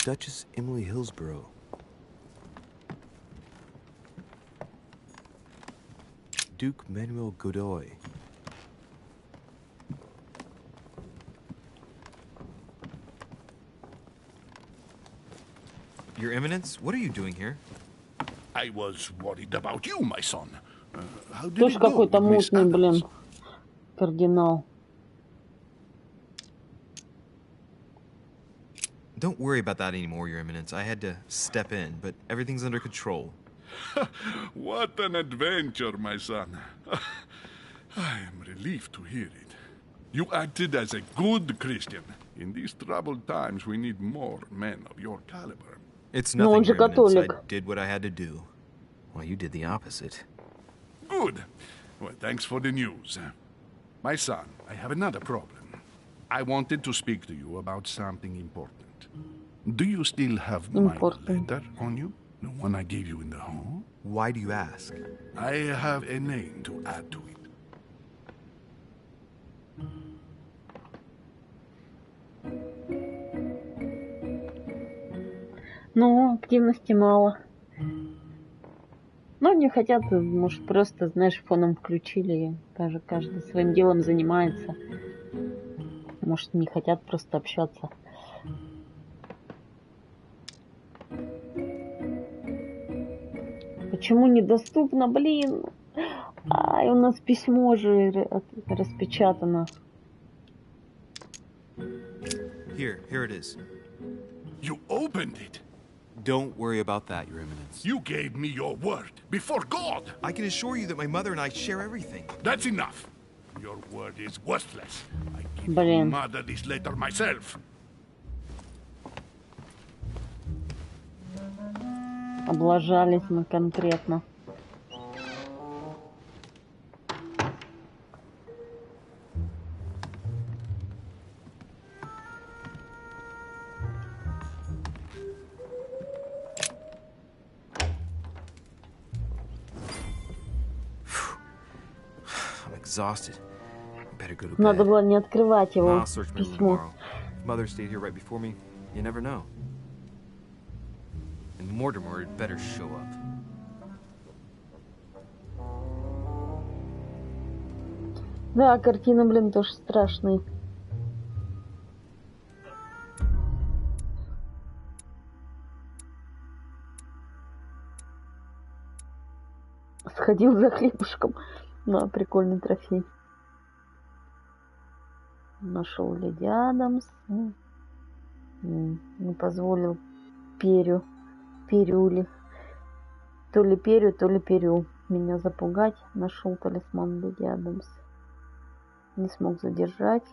Duchess Emily Hillsborough. Duke Manuel Godoy. Your Eminence, what are you doing here? I was worried about you, my son. How did Тоже it go какой-то with Miss мутный, блин, Adams? кардинал. Don't worry about that anymore, Your Eminence. I had to step in, but everything's under control. What an adventure, my son. I am relieved to hear it. You acted as a good Christian. In these troubled times, we need more men of your caliber. It's Ну, он nothing, же Your Eminence. I католик. did what I had to do. Well, you did the opposite. Good. Well, thanks for the news. My son, I have another problem. I wanted to speak to you about something important. Do you still have my letter on you? The one I gave you in the hall? Why do you ask? I have a name to add to it. Ну, активности мало. Ну, не хотят, может, просто, знаешь, фоном включили, и каждый своим делом занимается. Может, не хотят просто общаться. Почему недоступно, блин? Ай, у нас письмо же распечатано. Here it is. You opened it? Don't worry about that, Your Eminence. You gave me your word before God. I can assure you that my mother and I share everything. That's enough. Your word is worthless. I give Блин. your mother this letter myself. Облажались мы конкретно. I'm exhausted. Better go to bed. Надо было не открывать его I'll search my room письмо. tomorrow. If Mother stayed here right before me, you never know. And Mortimer had better show up. Да, картина, блин, тоже страшная. Сходил за хлебушком. Да, прикольный трофей. Нашел Леди Адамс. Не позволил Перюли. То ли Перю, то ли Перю. Меня запугать. Нашел талисман Леди Адамс. Не смог задержать.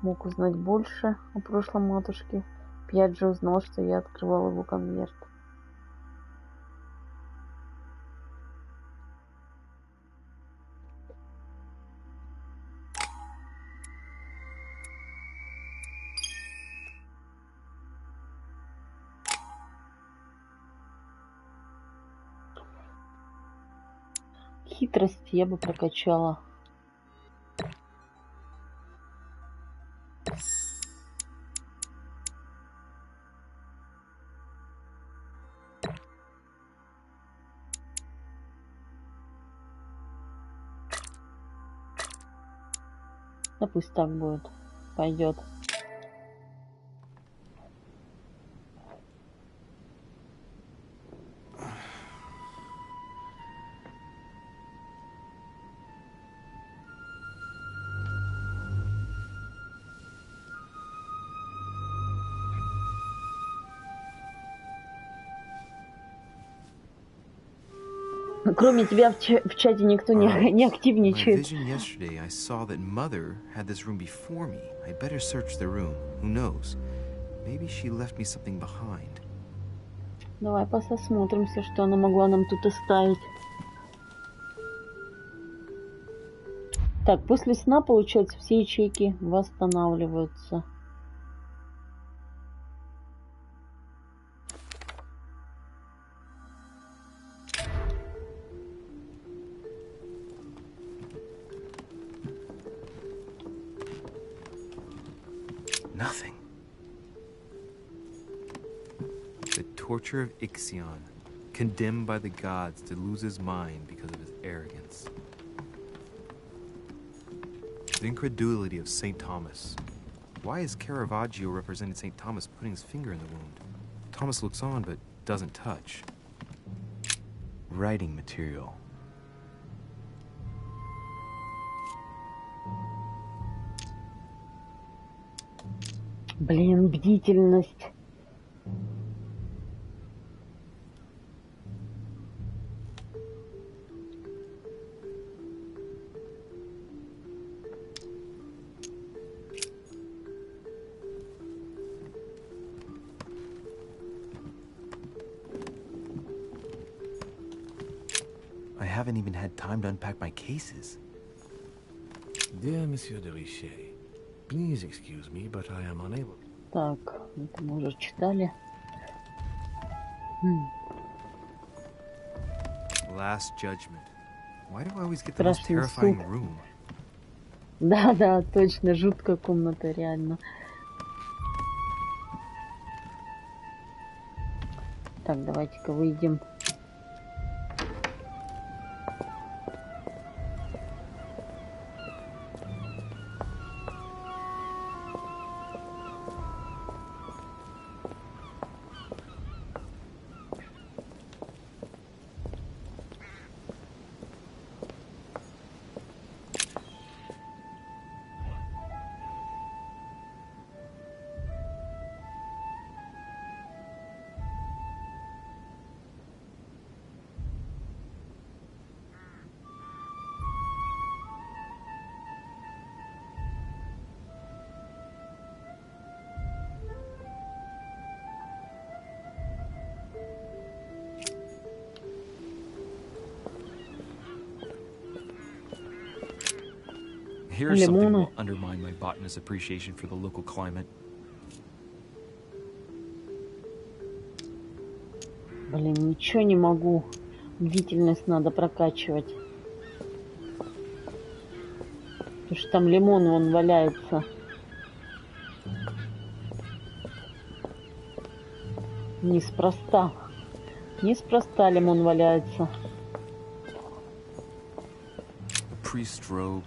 Мог узнать больше о прошлом матушке. Пьяджи узнал, что я открывал его конверт. Хитрость я бы прокачала. Да пусть так будет. Пойдет. Кроме тебя в чате никто не My активничает. vision yesterday, I saw that Mother had this room before me. I better search the room. Who knows? Maybe she left me something behind. Давай посмотримся, что она могла нам тут оставить. Так, после сна, получается, все ячейки восстанавливаются. Nothing. The torture of Ixion. condemned by the gods to lose his mind because of his arrogance. The incredulity of St. Thomas. Why is Caravaggio represented St. Thomas putting his finger in the wound? Thomas looks on but doesn't touch. Writing material. Блин, бдительность. I haven't even had time to unpack my cases. Dear Monsieur de Richet, please excuse me, but I am unable. Так, это мы уже читали. Last Judgment. Why do I always get the most terrifying room? Да, да, точно, жуткая комната, реально. Так, давайте-ка выйдем. Here's something that will undermine my botanist's appreciation for the local climate. Блин, ничего не могу. Бдительность надо прокачивать. Потому что там лимон вон валяется. Неспроста. Неспроста лимон валяется. A priest's robe,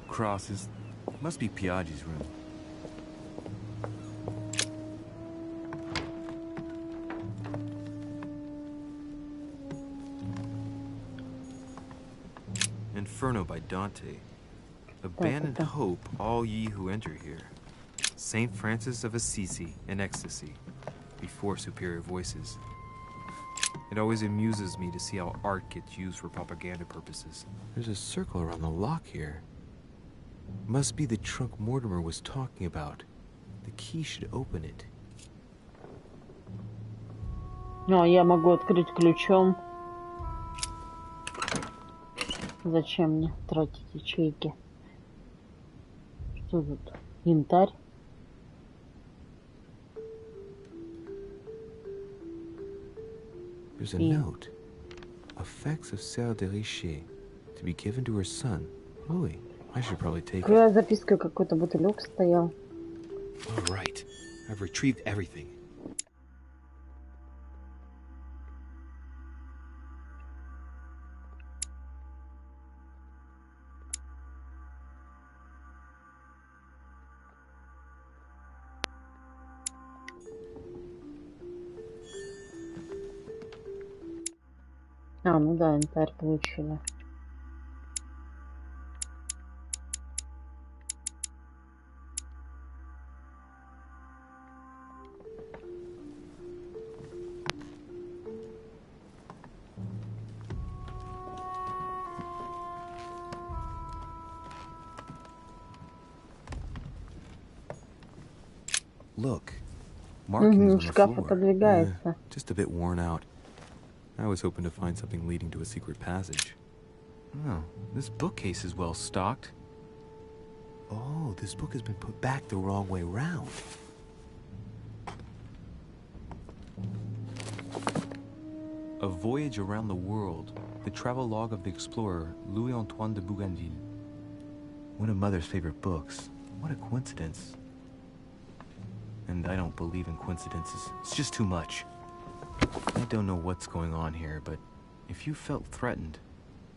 crosses. Must be Piaggi's room. Inferno by Dante. Abandon hope, all ye who enter here. Saint Francis of Assisi in ecstasy, before superior voices. It always amuses me to see how art gets used for propaganda purposes. There's a circle around the lock here. Must be the trunk Mortimer was talking about. The key should open it. Ну, я могу открыть ключом. Зачем мне тратить ячейки? Что тут? Янтарь. There's a note. Effects of Sœur de Richet to be given to her son, Louis. I should probably take it. Я запиской какой-то бутылек стоял. All right. I've retrieved everything. А, ну да, янтарь получили. Look. Markings on the шкаф floor. подвигается. Just a bit worn out. I was hoping to find something leading to a secret passage. Oh, this bookcase is well stocked. Oh, this book has been put back the wrong way round. A Voyage Around the World, the travel log of the explorer Louis-Antoine de Bougainville. One of Mother's favorite books. What a coincidence. And I don't believe in coincidences. It's just too much. I don't know what's going on here, but if you felt threatened,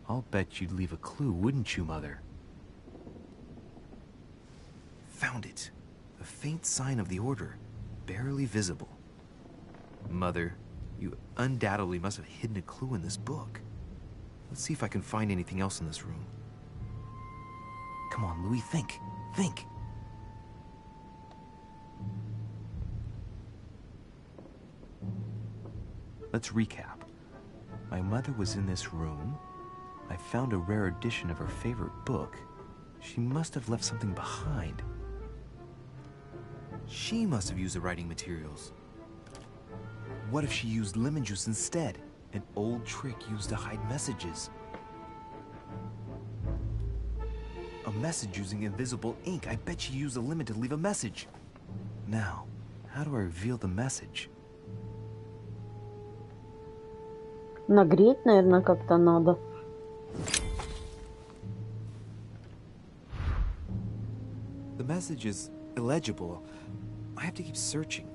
I'll bet you'd leave a clue, wouldn't you, Mother? Found it. A faint sign of the order, barely visible. Mother, you undoubtedly must have hidden a clue in this book. Let's see if I can find anything else in this room. Come on, Louis, think. Think. Let's recap. My mother was in this room. I found a rare edition of her favorite book. She must have left something behind. She must have used the writing materials. What if she used lemon juice instead? An old trick used to hide messages. A message using invisible ink. I bet she used a lemon to leave a message. Now, how do I reveal the message? Нагреть, наверное, как-то надо. The message is illegible. I have to keep searching.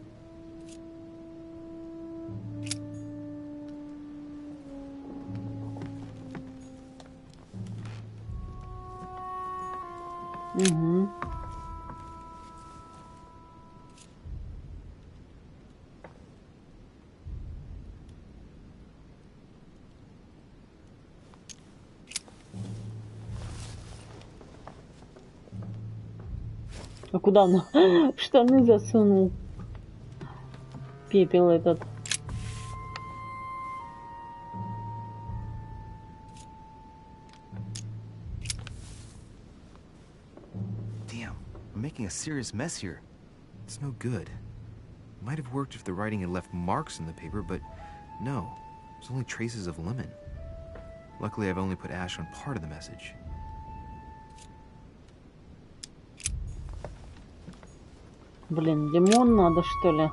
Угу. А куда она штаны засунул? Пепел этот. Damn, I'm making a serious mess here. It's no good. Might have worked if the writing had left marks in the paper, but no. There's only traces of lemon. Luckily, I've only put ash on part of the message. Блин, лимон надо, что ли?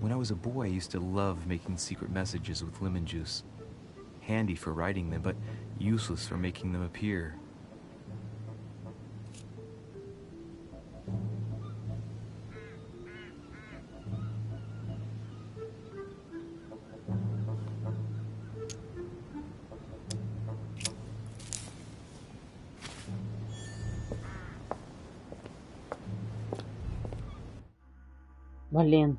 When I was a boy, I used to love making secret messages with lemon juice. Handy for writing them, but useless for making them appear. Блин.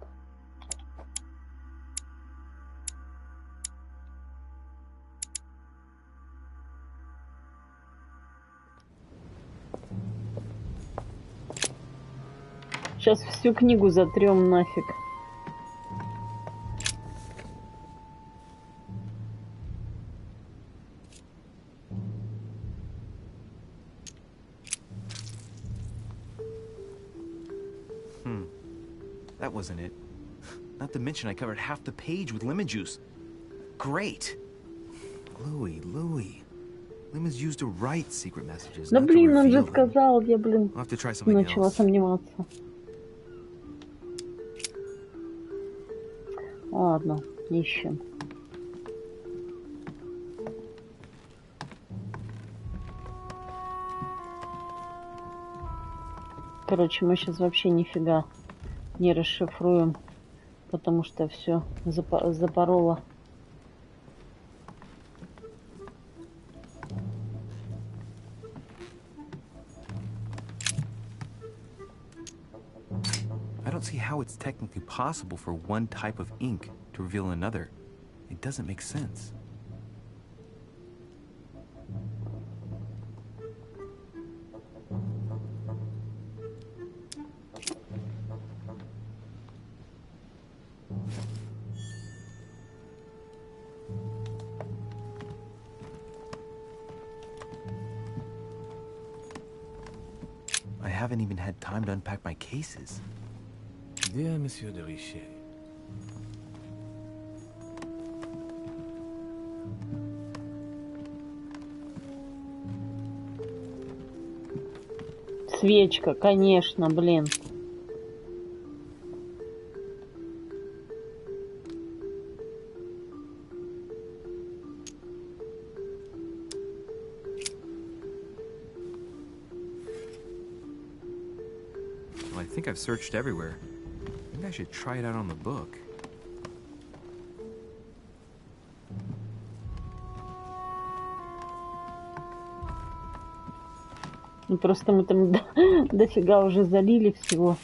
Сейчас всю книгу затрем нафиг. That wasn't it. Not to mention I covered half the page with lemon juice. Great. Louis. Lemon's used to write secret messages. Да not to блин, он же reveal them. сказал, я, блин, I'll have to try something начала else. сомневаться. Ладно, ищем. Короче, мы сейчас вообще нифига не расшифруем, потому что все запороло. I don't see how it's technically possible for one type of ink to reveal another. It doesn't make sense. I haven't even had time to unpack my cases. Dear Monsieur de Richet, Свечка, конечно, блин. Well, I think I've searched everywhere. Maybe I should try it out on the book. Ну, просто мы там дофига уже залили всего.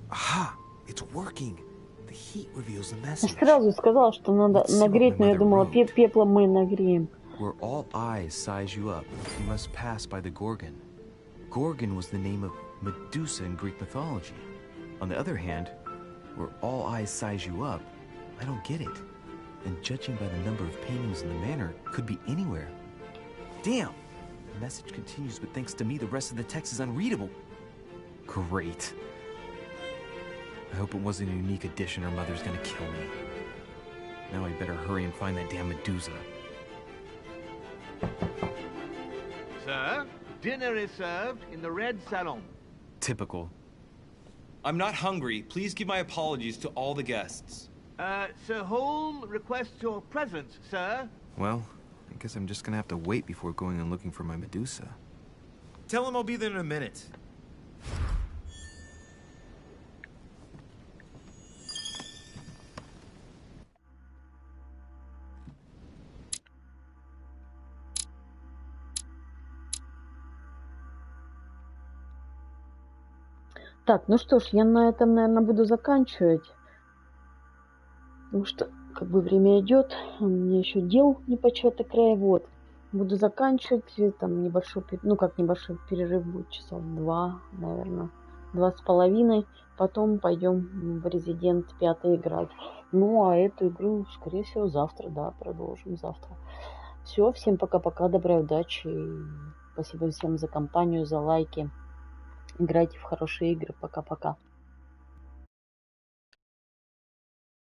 Aha! It's working. The heat reveals the Я message. сразу сказала, что надо нагреть, но я думала, пеплом мы нагреем. Where all eyes size you up, you must pass by the Gorgon. Gorgon was the name of Medusa in Greek mythology. On the other hand, where all eyes size you up, I don't get it. And judging by the number of paintings in the manor, could be anywhere. Damn! The message continues, but thanks to me, the rest of the text is unreadable. Great. I hope it wasn't a unique edition or Mother's gonna kill me. Now I better hurry and find that damn Medusa. Sir, dinner is served in the red salon. Typical. I'm not hungry. Please give my apologies to all the guests. Sir Holm requests your presence, sir. Well, I guess I'm just gonna have to wait before going and looking for my Medusa. Tell him I'll be there in a minute. Так, ну что ж, я на этом, наверное, буду заканчивать. Потому что, как бы, время идет, у меня еще дел непочатый край. Вот. Буду заканчивать. Там небольшой, ну как небольшой перерыв будет, часов 2, наверное, 2,5. Потом пойдем в Резидент 5 играть. Ну, а эту игру, скорее всего, завтра, да, продолжим завтра. Все, всем пока-пока, доброй удачи. Спасибо всем за компанию, за лайки. Играйте в хорошие игры. Пока-пока.